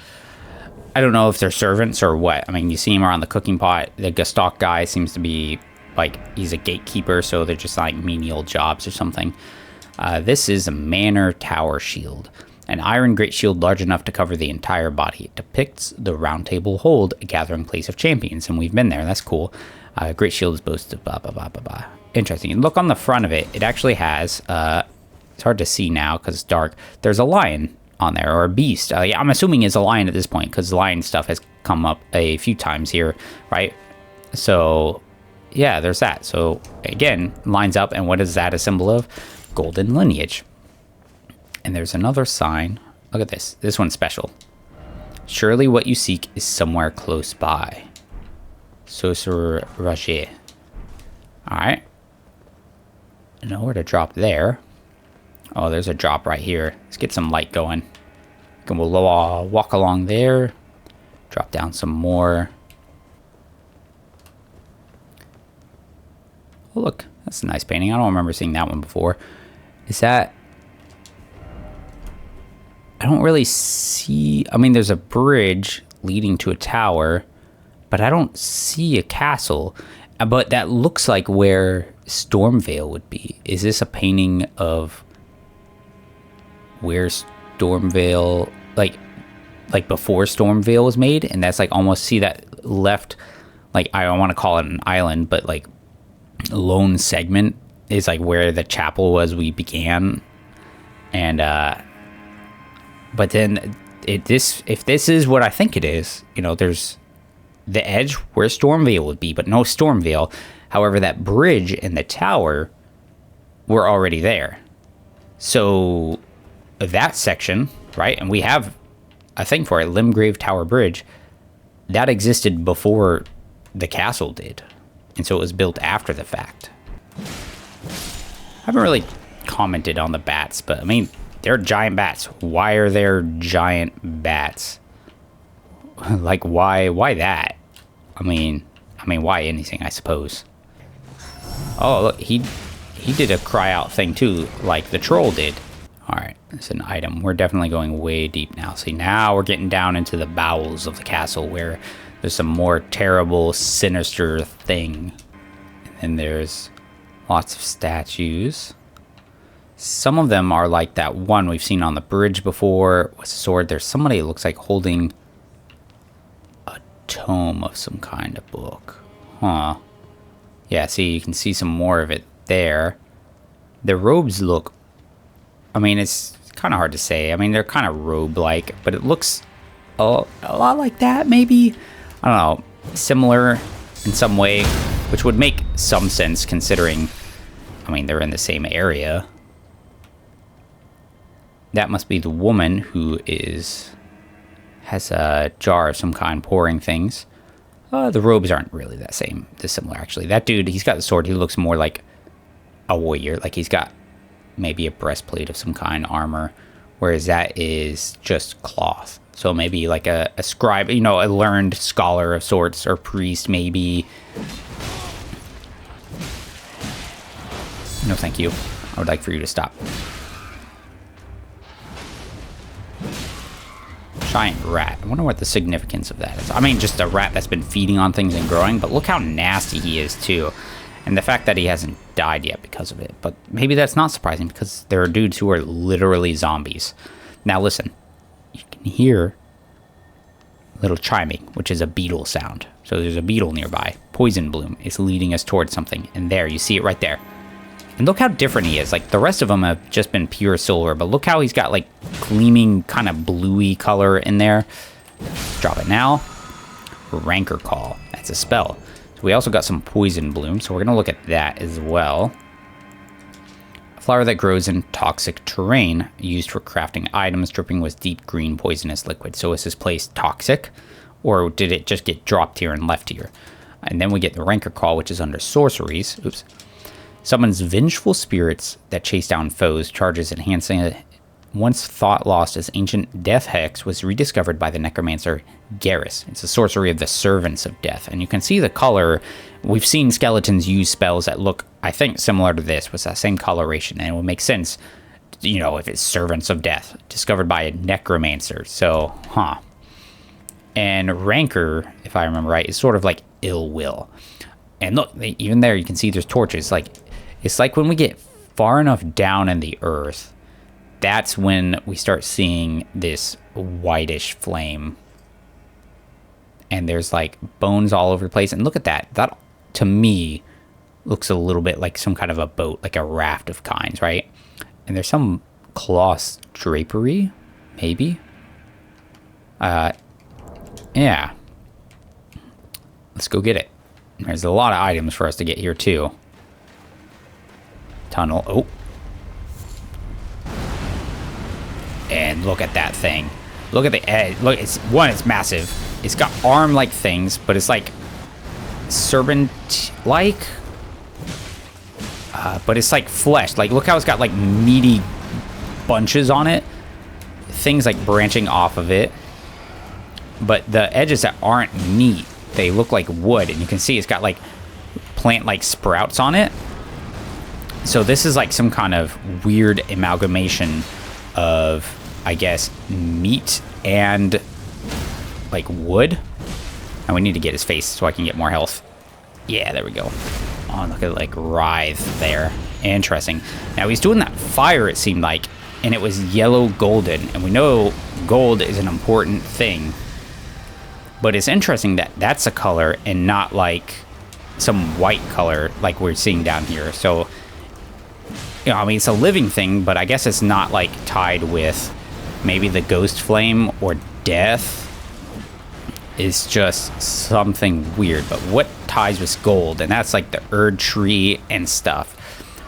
I don't know if they're servants or what. I mean, you see him around the cooking pot. The Gastok guy seems to be like, he's a gatekeeper, so they're just like menial jobs or something. This is a manor tower shield. An iron great shield large enough to cover the entire body. It depicts the round table hold, a gathering place of champions, and we've been there. That's cool. Great shield is boasted, blah, blah, blah, blah, blah. Interesting. And look on the front of it. It actually has, it's hard to see now because it's dark. There's a lion on there, or a beast. Yeah, I'm assuming it's a lion at this point, because lion stuff has come up a few times here, right? So yeah, there's that. So again, lines up, and what is that a symbol of? Golden lineage. And there's another sign. Look at this. This one's special. Surely what you seek is somewhere close by. Sorcerer Rogier. Alright. Nowhere to drop there. Oh, there's a drop right here. Let's get some light going. And we'll walk along there. Drop down some more. Oh, look. That's a nice painting. I don't remember seeing that one before. Is that... I don't really see... I mean, there's a bridge leading to a tower, but I don't see a castle. But that looks like where Stormveil would be. Is this a painting of where Stormveil... Like before Stormveil was made? And that's like almost... See that left... Like, I don't want to call it an island, but like lone segment is like where the chapel was we began. And... But then, if this is what I think it is, you know, there's the edge where Stormveil would be, but no Stormveil. However, that bridge and the tower were already there. So, that section, right, and we have a thing for it, Limgrave Tower Bridge, that existed before the castle did. And so it was built after the fact. I haven't really commented on the bats, but I mean... They're giant bats. Why are there giant bats? Like, why that? I mean, why anything, I suppose. Oh, look, he did a cry out thing too, like the troll did. All right, it's an item. We're definitely going way deep now. See, now we're getting down into the bowels of the castle where there's some more terrible, sinister thing. And then there's lots of statues. Some of them are like that one we've seen on the bridge before with a sword. There's somebody who looks like holding a tome of some kind of book. Huh. Yeah, see, you can see some more of it there. The robes look... I mean, it's kind of hard to say. I mean, they're kind of robe-like, but it looks a lot like that, maybe? I don't know. Similar in some way, which would make some sense considering... I mean, they're in the same area. That must be the woman who has a jar of some kind pouring things. The robes aren't really that dissimilar, actually. That dude, he's got the sword. He looks more like a warrior. Like he's got maybe a breastplate of some kind, armor. Whereas that is just cloth. So maybe like a scribe, you know, a learned scholar of sorts, or priest, maybe. No, thank you. I would like for you to stop. Giant rat. I wonder what the significance of that is. I mean, just a rat that's been feeding on things and growing, but look how nasty he is too. And the fact that he hasn't died yet because of it. But maybe that's not surprising because there are dudes who are literally zombies. Now listen, you can hear a little chiming, which is a beetle sound. So there's a beetle nearby. Poison bloom is leading us towards something. And there, you see it right there. And look how different he is. Like, the rest of them have just been pure silver, but look how he's got, like, gleaming kind of bluey color in there. Drop it now. Rancor Call. That's a spell. So we also got some Poison Bloom, so we're going to look at that as well. A flower that grows in toxic terrain, used for crafting items, dripping with deep green poisonous liquid. So is this place toxic, or did it just get dropped here and left here? And then we get the Rancor Call, which is under sorceries. Oops. Summons vengeful spirits that chase down foes, charges enhancing it. Once thought lost as ancient death hex was rediscovered by the necromancer Garrus. It's a sorcery of the servants of death. And you can see the color. We've seen skeletons use spells that look, I think, similar to this, with that same coloration. And it would make sense, you know, if it's servants of death, discovered by a necromancer. So, huh. And rancor, if I remember right, is sort of like ill will. And look, even there you can see there's torches. Like, it's like when we get far enough down in the earth, that's when we start seeing this whitish flame. And there's like bones all over the place. And look at that. That, to me, looks a little bit like some kind of a boat, like a raft of kinds, right? And there's some cloth drapery Maybe? Yeah. Let's go get it. There's a lot of items for us to get here, too. Tunnel. Oh. And look at that thing. Look at the edge. Look, it's massive. It's got arm-like things, but it's like serpent-like. But it's like flesh. Like, look how it's got like meaty bunches on it. Things like branching off of it. But the edges that aren't meat, they look like wood. And you can see it's got like plant-like sprouts on it. So this is like some kind of weird amalgamation of, I guess, meat and like wood. And we need to get his face so I can get more health. Yeah, there we go. Oh, look at like writhe there. Interesting. Now he's doing that fire, it seemed like, and it was yellow golden. And we know gold is an important thing. But it's interesting that that's a color and not like some white color like we're seeing down here. So, you know, I mean, it's a living thing, but I guess it's not like tied with maybe the ghost flame or death. Is just something weird. But what ties with gold? And that's like the Erd tree and stuff,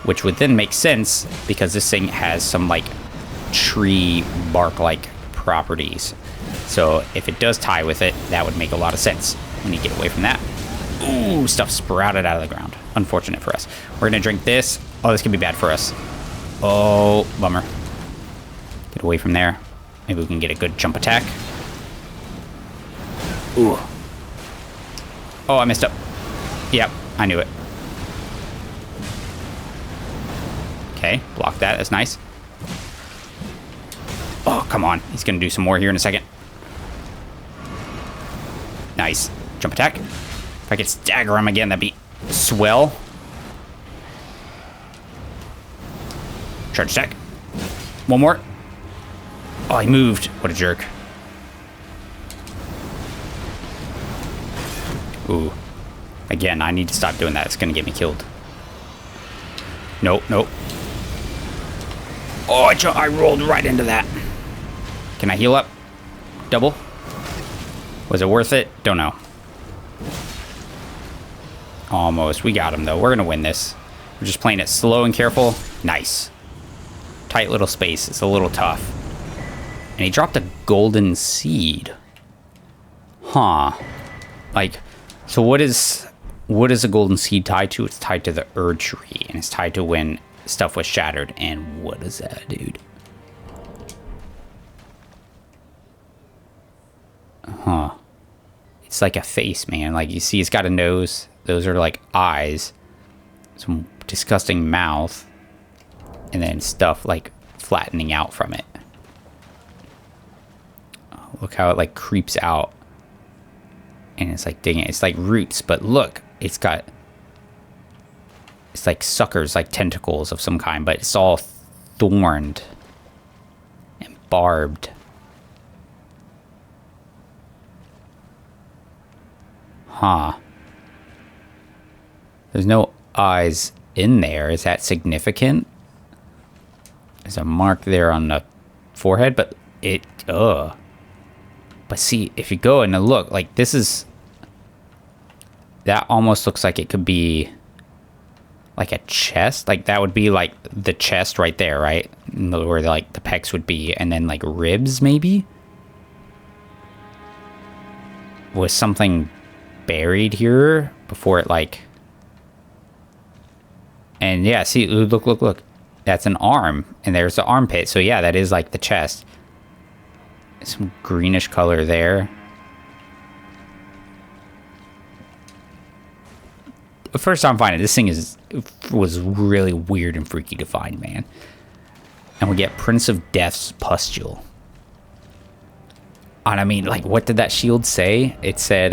which would then make sense because this thing has some like tree bark like properties. So if it does tie with it, that would make a lot of sense. We need to get away from that. Ooh, stuff sprouted out of the ground. Unfortunate for us. We're gonna drink this. Oh, this could be bad for us. Oh, bummer. Get away from there. Maybe we can get a good jump attack. Ooh. Oh, I messed up. Yep, I knew it. Okay, block that. That's nice. Oh, come on. He's going to do some more here in a second. Nice. Jump attack. If I could stagger him again, that'd be swell. Charge attack. One more. Oh, he moved. What a jerk. Ooh. Again, I need to stop doing that. It's going to get me killed. Nope, nope. Oh, I rolled right into that. Can I heal up? Double? Was it worth it? Don't know. Almost. We got him, though. We're going to win this. We're just playing it slow and careful. Nice. Tight little space. It's a little tough. And he dropped a golden seed. Huh. Like... So what is a golden seed tied to? It's tied to the Erd tree, and it's tied to when stuff was shattered. And what is that, dude? Huh. It's like a face, man. Like, you see it's got a nose. Those are like eyes. Some disgusting mouth. And then stuff like flattening out from it. Oh, look how it like creeps out. And it's like digging. It's like roots, but look, it's got... It's like suckers, like tentacles of some kind, but it's all thorned and barbed. Huh. There's no eyes in there. Is that significant? There's a mark there on the forehead, but it... Ugh. But see, if you go and look, like, this is... That almost looks like it could be... Like a chest? Like, that would be, like, the chest right there, right? Where, like, the pecs would be. And then, like, ribs, maybe? Was something buried here before it, like... And, yeah, see, look. That's an arm. And there's the armpit. So, yeah, that is, like, the chest. Some greenish color there. First time finding it, this thing was really weird and freaky to find, man. And we get Prince of Death's Pustule. And I mean, like, what did that shield say? It said,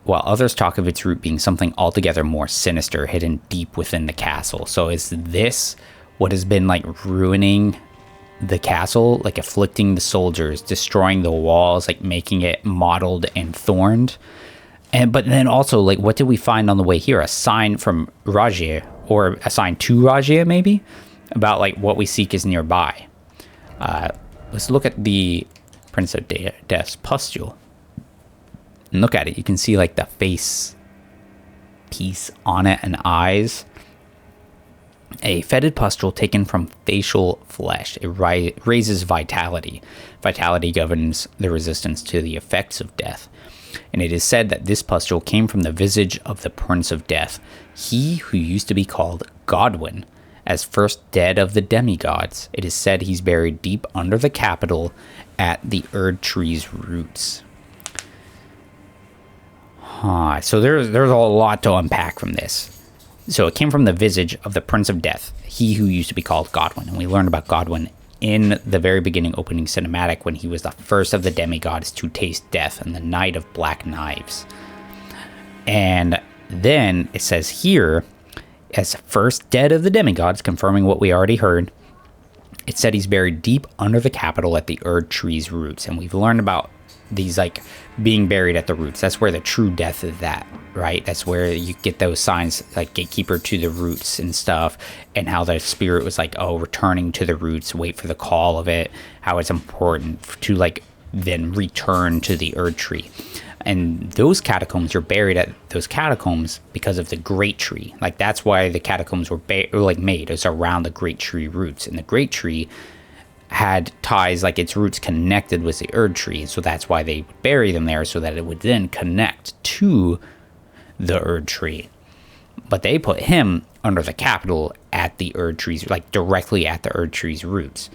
while others talk of its root being something altogether more sinister, hidden deep within the castle. So is this what has been, like, ruining the castle, like afflicting the soldiers, destroying the walls, like making it mottled and thorned? And but then also, like, what did we find on the way here? A sign from Rogier, or a sign to Rogier, maybe, about like what we seek is nearby. Let's look at the Prince of Death's pustule. And look at it. You can see like the face piece on it and eyes. A fetid pustule taken from facial flesh. It raises vitality. Vitality governs the resistance to the effects of death. And it is said that this pustule came from the visage of the Prince of Death, he who used to be called Godwyn, as first dead of the demigods. It is said he's buried deep under the capital at the Erd tree's roots. So there's a lot to unpack from this. So it came from the visage of the Prince of Death, he who used to be called Godwyn. And we learned about Godwyn in the very beginning opening cinematic when he was the first of the demigods to taste death and the Knight of Black Knives. And then it says here, as first dead of the demigods, confirming what we already heard, it said he's buried deep under the capital at the Erd tree's roots. And we've learned about these like being buried at the roots. That's where the true death is at, right? That's where you get those signs like gatekeeper to the roots and stuff, and how the spirit was like, oh, returning to the roots, wait for the call of it, how it's important to like then return to the Erd tree. And those catacombs, you're buried at those catacombs because of the great tree. Like that's why the catacombs were made. It's around the great tree roots, and the great tree had ties, like its roots connected with the Erd tree, so that's why they would bury them there, so that it would then connect to the Erd tree. But they put him under the capital at the Erd trees, like directly at the Erd tree's roots.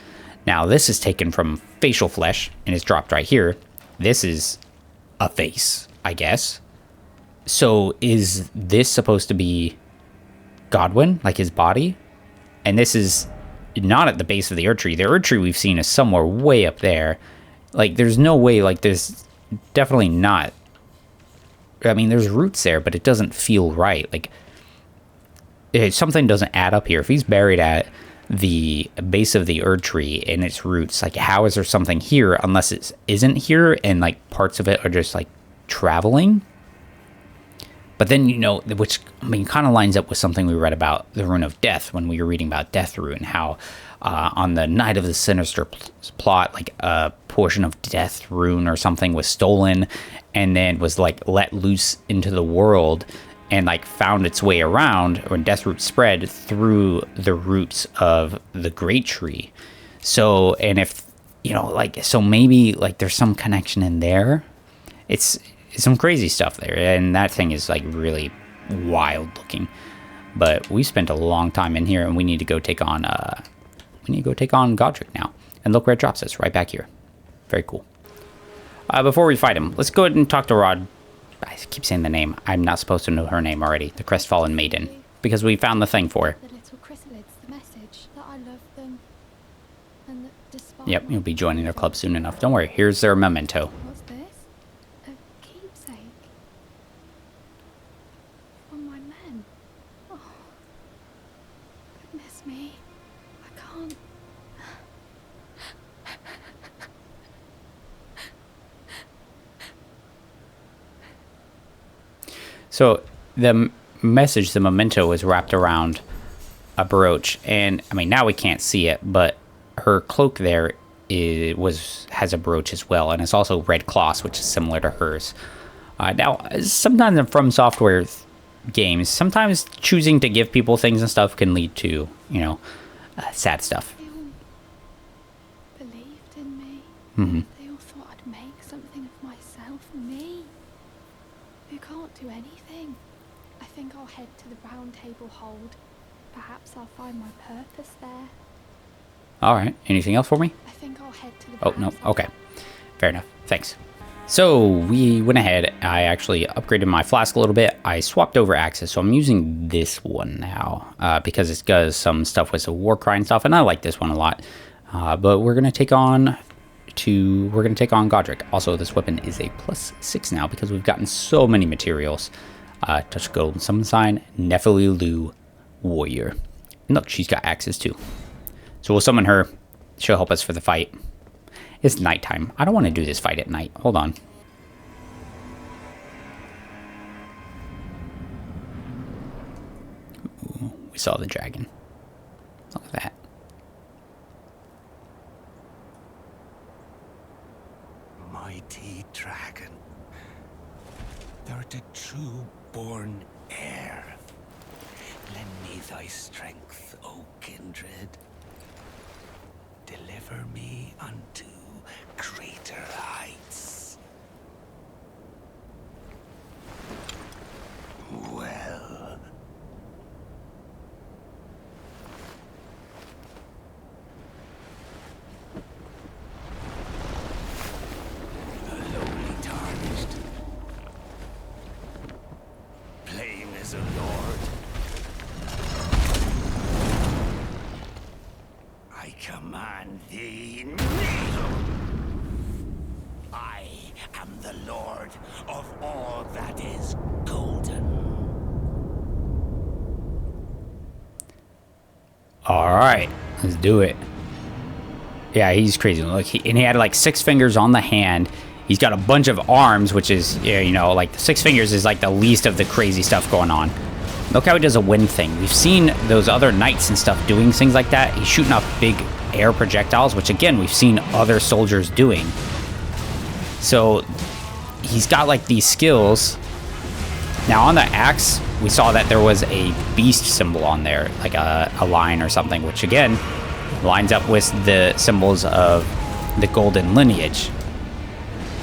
Now this is taken from facial flesh and is dropped right here. This is a face, I guess. So is this supposed to be Godwyn, like his body? And this is not at the base of the Erd tree. The Erd tree we've seen is somewhere way up there. Like, there's no way, like, there's definitely not. I mean, there's roots there, but it doesn't feel right. Like, something doesn't add up here. If he's buried at the base of the Erd tree and its roots, like, how is there something here unless it isn't here and, like, parts of it are just, like, traveling? But then, you know, which, I mean, kind of lines up with something we read about the Rune of Death when we were reading about Death Rune, how on the Night of the Sinister plot, like a portion of Death Rune or something was stolen and then was, like, let loose into the world and, like, found its way around when Death Root spread through the roots of the Great Tree. So, and if, you know, like, so maybe, like, there's some connection in there. It's some crazy stuff there, and that thing is like really wild looking. But we spent a long time in here, and we need to go take on Godrick now. And look where it drops us, right back here. Very cool. Before we fight him, let's go ahead and talk to Rod. I keep saying the name. I'm not supposed to know her name already. The Crestfallen Maiden, because we found the thing for her. The little Chrysalids, the message that I love them, and that despite. Yep, you'll be joining their club soon enough. Don't worry. Here's their memento. What's this? A keepsake from my men. Oh, goodness me, I can't. So the message, the memento, was wrapped around a brooch, and I mean now we can't see it, but her cloak there has a brooch as well, and it's also red cloth, which is similar to hers. Now, sometimes in From Software games, sometimes choosing to give people things and stuff can lead to, you know, sad stuff. They all believed in me. Mm-hmm. They all thought I'd make something of myself, me, who can't do anything. I think I'll head to the Round Table Hold. Perhaps I'll find my purpose there. All right. Anything else for me? I think I'll head to the Oh, no. Okay. Fair enough. Thanks. So we went ahead. I actually upgraded my flask a little bit. I swapped over axes, so I'm using this one now because it does some stuff with the war cry and stuff, and I like this one a lot. But we're gonna take on Godrick. Also, this weapon is a +6 now because we've gotten so many materials. Touch gold, summon sign, Nepheli Loux, warrior. And look, she's got axes too. So we'll summon her. She'll help us for the fight. It's nighttime. I don't want to do this fight at night. Hold on. Ooh, we saw the dragon. Look at that. dragon. Thou the true born heir. Lend me thy strength, O kindred. Deliver me unto greater heights. Well. The lowly tarnished. Plain as a lord. I command thee, kneel! I am the lord of all that is golden. All right, let's do it. Yeah, he's crazy. Look, and he had like 6 fingers on the hand. He's got a bunch of arms, which is, you know, like the 6 fingers is like the least of the crazy stuff going on. Look how he does a wind thing. We've seen those other knights and stuff doing things like that. He's shooting off big air projectiles, which again, we've seen other soldiers doing. So he's got like these skills. Now on the axe, we saw that there was a beast symbol on there, like a lion or something, which again, lines up with the symbols of the golden lineage.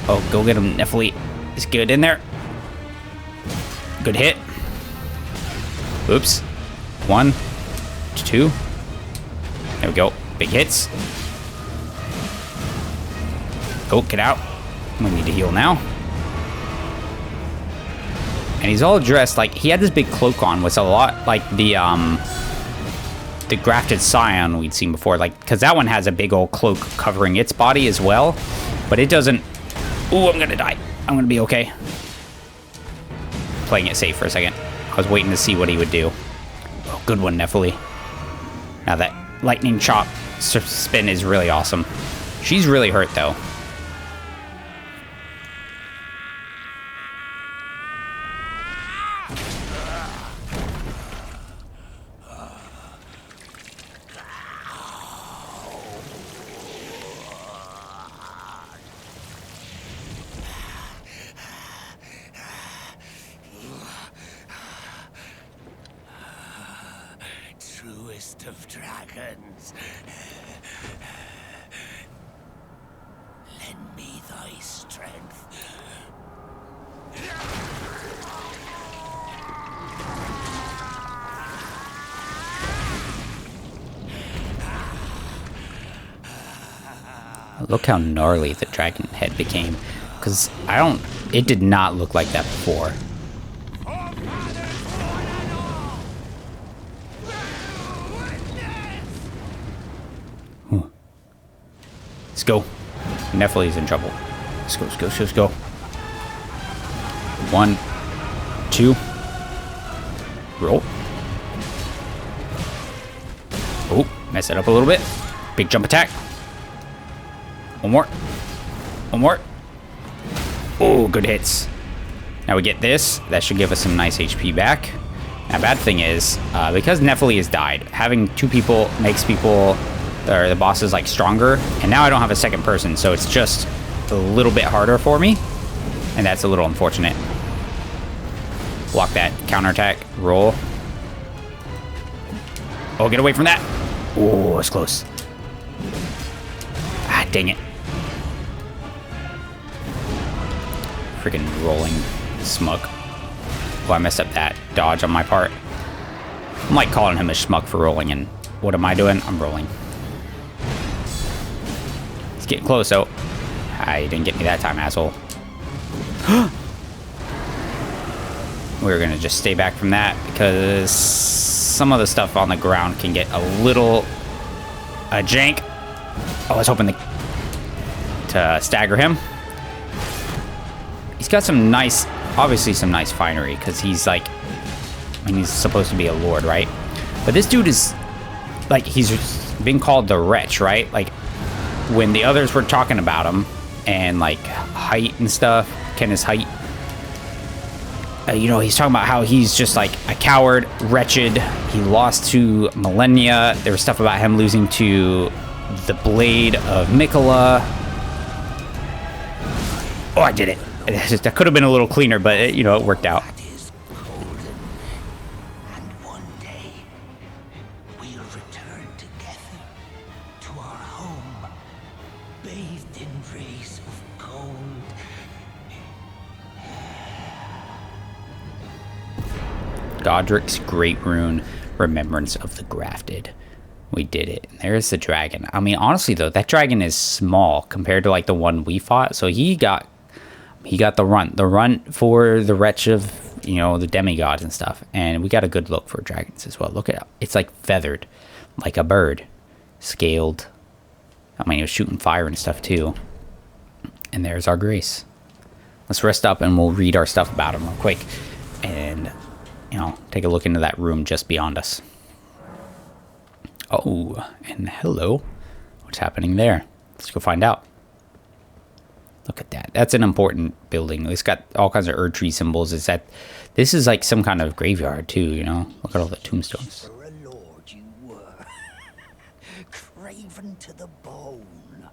Oh, go get him, Nepheli. Is good in there. Good hit. Oops. 1, 2. There we go. Big hits. Oh, get out. We need to heal now. And he's all dressed like he had this big cloak on, with a lot like the Grafted Scion we'd seen before, like because that one has a big old cloak covering its body as well, but it doesn't. Ooh, I'm gonna die. I'm gonna be okay. Playing it safe for a second. I was waiting to see what he would do. Oh, good one, Nepheli. Now that lightning chop spin is really awesome. She's really hurt though. Truest of dragons. Lend me thy strength. Look how gnarly the dragon head became, because it did not look like that before. Let's go. Nepheli's in trouble. Let's go, let's go, let's go. 1, 2. Roll. Oh, mess it up a little bit. Big jump attack. One more. One more. Oh, good hits. Now we get this. That should give us some nice HP back. Now, bad thing is, because Nepheli has died, having 2 people makes people, or the bosses, like stronger. And now I don't have a second person, so it's just a little bit harder for me. And that's a little unfortunate. Block that counterattack. Roll. Oh, get away from that. Oh, it's close. Ah, dang it. Freaking rolling smug. Oh, I messed up that dodge on my part. I'm like calling him a schmuck for rolling, and what am I doing? I'm rolling. It's getting close, though. Ah, you didn't get me that time, asshole. We're gonna just stay back from that, because some of the stuff on the ground can get a little jank. Oh, I was hoping to stagger him. He's got some nice, obviously some nice finery, because he's like, I mean, he's supposed to be a lord, right? But this dude is, like, he's been called the wretch, right? Like, when the others were talking about him, and like, height and stuff, Kenneth's height, you know, he's talking about how he's just like a coward, wretched. He lost to Millennia. There was stuff about him losing to the blade of Mikola. Oh, I did it. That could have been a little cleaner, but it, you know, it worked out. That is golden. And one day, we'll return together to our home, bathed in rays of gold. Godrick's Great Rune, Remembrance of the Grafted. We did it. There's the dragon. I mean, honestly though, that dragon is small compared to like the one we fought. So he got the runt for the wretch of, you know, the demigods and stuff. And we got a good look for dragons as well. Look at it. It's like feathered, like a bird, scaled. I mean, he was shooting fire and stuff too. And there's our Grace. Let's rest up and we'll read our stuff about him real quick. And, you know, take a look into that room just beyond us. Oh, and hello. What's happening there? Let's go find out. Look at that. That's an important building. It's got all kinds of Erd tree symbols. This is like some kind of graveyard too, you know? Look at all the tombstones. For a lord you were, craven to the bone,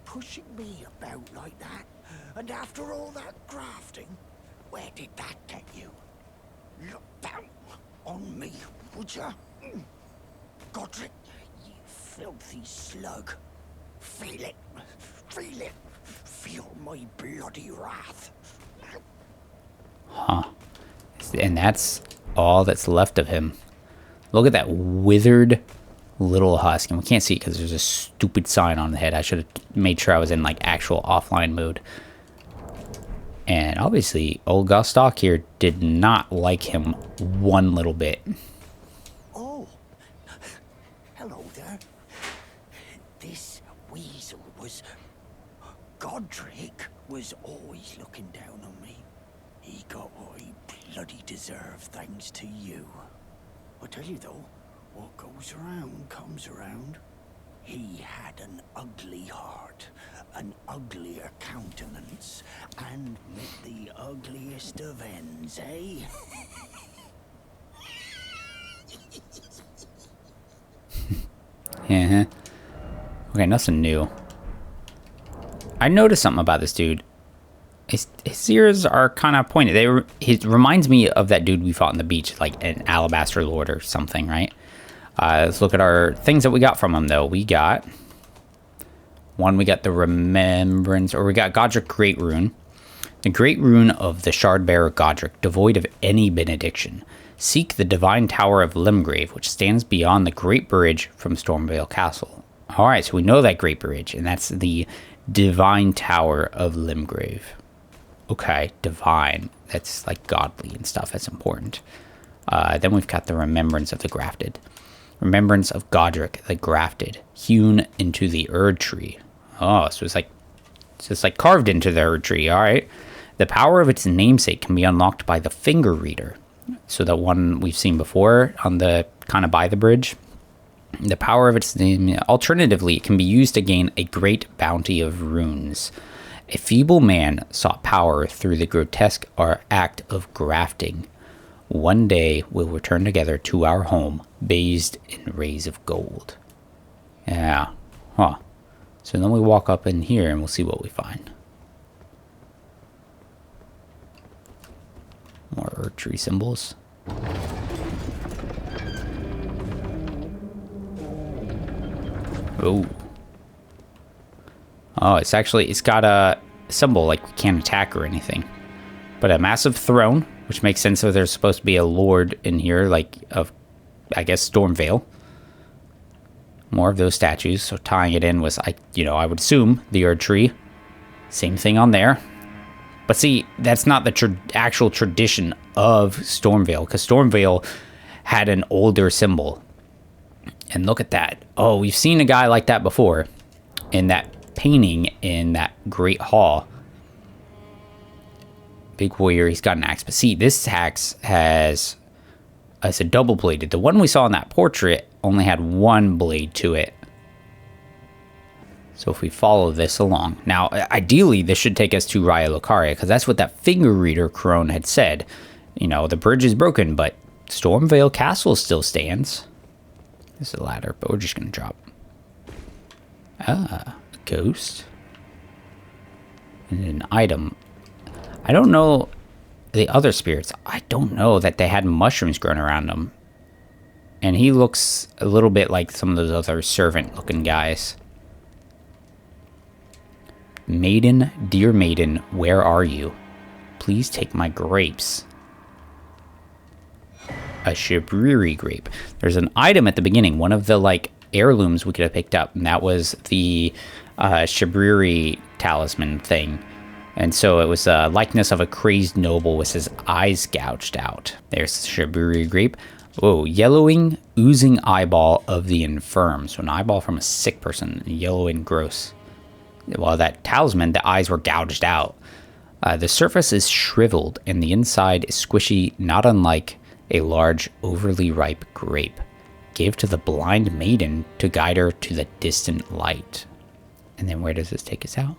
pushing me about like that, and after all that grafting, where did that get you? Look down on me, would ya? Godrick, you filthy slug. Feel it. Feel it. Feel my bloody wrath. Huh. And that's all that's left of him. Look at that withered little husk. And we can't see it because there's a stupid sign on the head. I should have made sure I was in like actual offline mode. And obviously, old Godslayer here did not like him one little bit. Oh. Hello there. This weasel was... Godrick was always looking down on me. He got what he bloody deserved thanks to you. I tell you though, what goes around comes around. He had an ugly heart, an uglier countenance, and met the ugliest of ends, eh? Yeah. Okay, nothing new. I noticed something about this dude. His ears are kind of pointed. He reminds me of that dude we fought on the beach, like an Alabaster Lord or something, right? Let's look at our things that we got from him, though. We got the Remembrance, or we got Godrick Great Rune. The Great Rune of the Shardbearer Godrick, devoid of any benediction. Seek the Divine Tower of Limgrave, which stands beyond the Great Bridge from Stormveil Castle. Alright, so we know that Great Bridge, and that's the Divine Tower of Limgrave. Okay, divine. That's like godly and stuff. That's important. Then we've got the Remembrance of the Grafted. Remembrance of Godrick the Grafted, hewn into the Erd tree. Oh, so it's like carved into the Erd tree. All right. The power of its namesake can be unlocked by the Finger Reader. So that one we've seen before on the kind of by the bridge. The power of its name. Alternatively, it can be used to gain a great bounty of runes. A feeble man sought power through the grotesque act of grafting. One day we'll return together to our home, bathed in rays of gold. Yeah. Huh. So then we walk up in here and we'll see what we find. More Erd tree symbols. Oh. Oh, it's got a symbol like we can't attack or anything. But a massive throne, which makes sense if there's supposed to be a lord in here, like of, I guess, Stormveil. More of those statues, so tying it in was, I would assume, the Erd tree. Same thing on there. But see, that's not the actual tradition of Stormveil, because Stormveil had an older symbol. And look at that. Oh, we've seen a guy like that before in that painting in that great hall. Big warrior, he's got an axe. But see, this axe has, it's a double bladed. The one we saw in that portrait only had one blade to it. So if we follow this along. Now, ideally, this should take us to Raya Lucaria, because that's what that Finger Reader crone had said. You know, the bridge is broken, but Stormveil Castle still stands. This is a ladder, but we're just going to drop. Ah, a ghost. And an item. I don't know the other spirits. I don't know that they had mushrooms growing around them. And he looks a little bit like some of those other servant-looking guys. Maiden, dear maiden, where are you? Please take my grapes. A Shabriri grape. There's an item at the beginning, one of the like heirlooms we could have picked up, and that was the Shabriri talisman thing. And so it was a likeness of a crazed noble with his eyes gouged out. There's the Shabriri grape. Whoa, yellowing, oozing eyeball of the infirm. So an eyeball from a sick person, yellow and gross. Well, that talisman, the eyes were gouged out. The surface is shriveled and the inside is squishy, not unlike a large, overly ripe grape. Give to the blind maiden to guide her to the distant light. And then where does this take us out?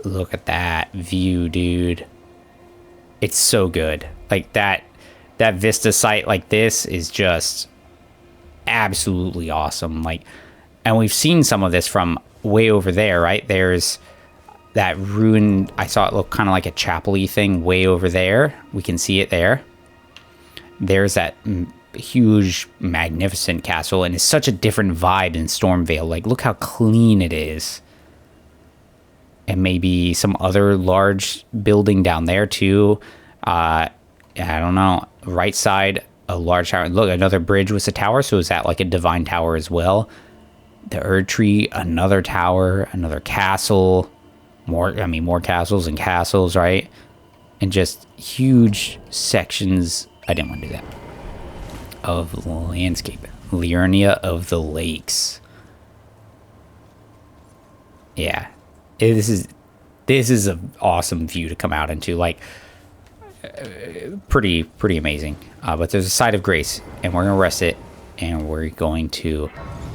Look at that view, dude. It's so good. Like that vista site like this is just absolutely awesome. Like, and we've seen some of this from way over there, right? There's that ruin. I saw it look kind of like a chapel-y thing way over there. We can see it there. There's that huge, magnificent castle, and it's such a different vibe in Stormveil. Like, look how clean it is. And maybe some other large building down there too. I don't know. Right side, a large tower. Look, another bridge with a tower. So is that like a divine tower as well? The Erd Tree, another tower, another castle. More castles and castles, right? And just huge sections. I didn't want to do that. Of landscape. Liurnia of the Lakes. Yeah. This is an awesome view to come out into, like pretty amazing. But there's a side of grace, and we're gonna rest it, and we're going to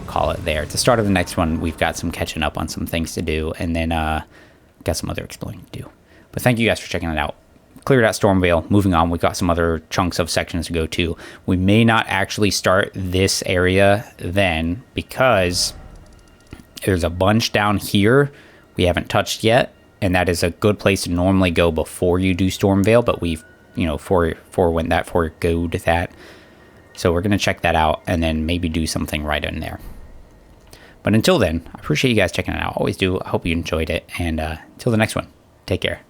call it there. At the start of the next one, we've got some catching up on some things to do, and then got some other exploring to do. But thank you guys for checking it out. Cleared out Stormveil. Moving on, we've got some other chunks of sections to go to. We may not actually start this area then, because there's a bunch down here we haven't touched yet, and that is a good place to normally go before you do Stormveil, but we've, forego that. So we're going to check that out and then maybe do something right in there. But until then, I appreciate you guys checking it out. Always do. I hope you enjoyed it, and until the next one, take care.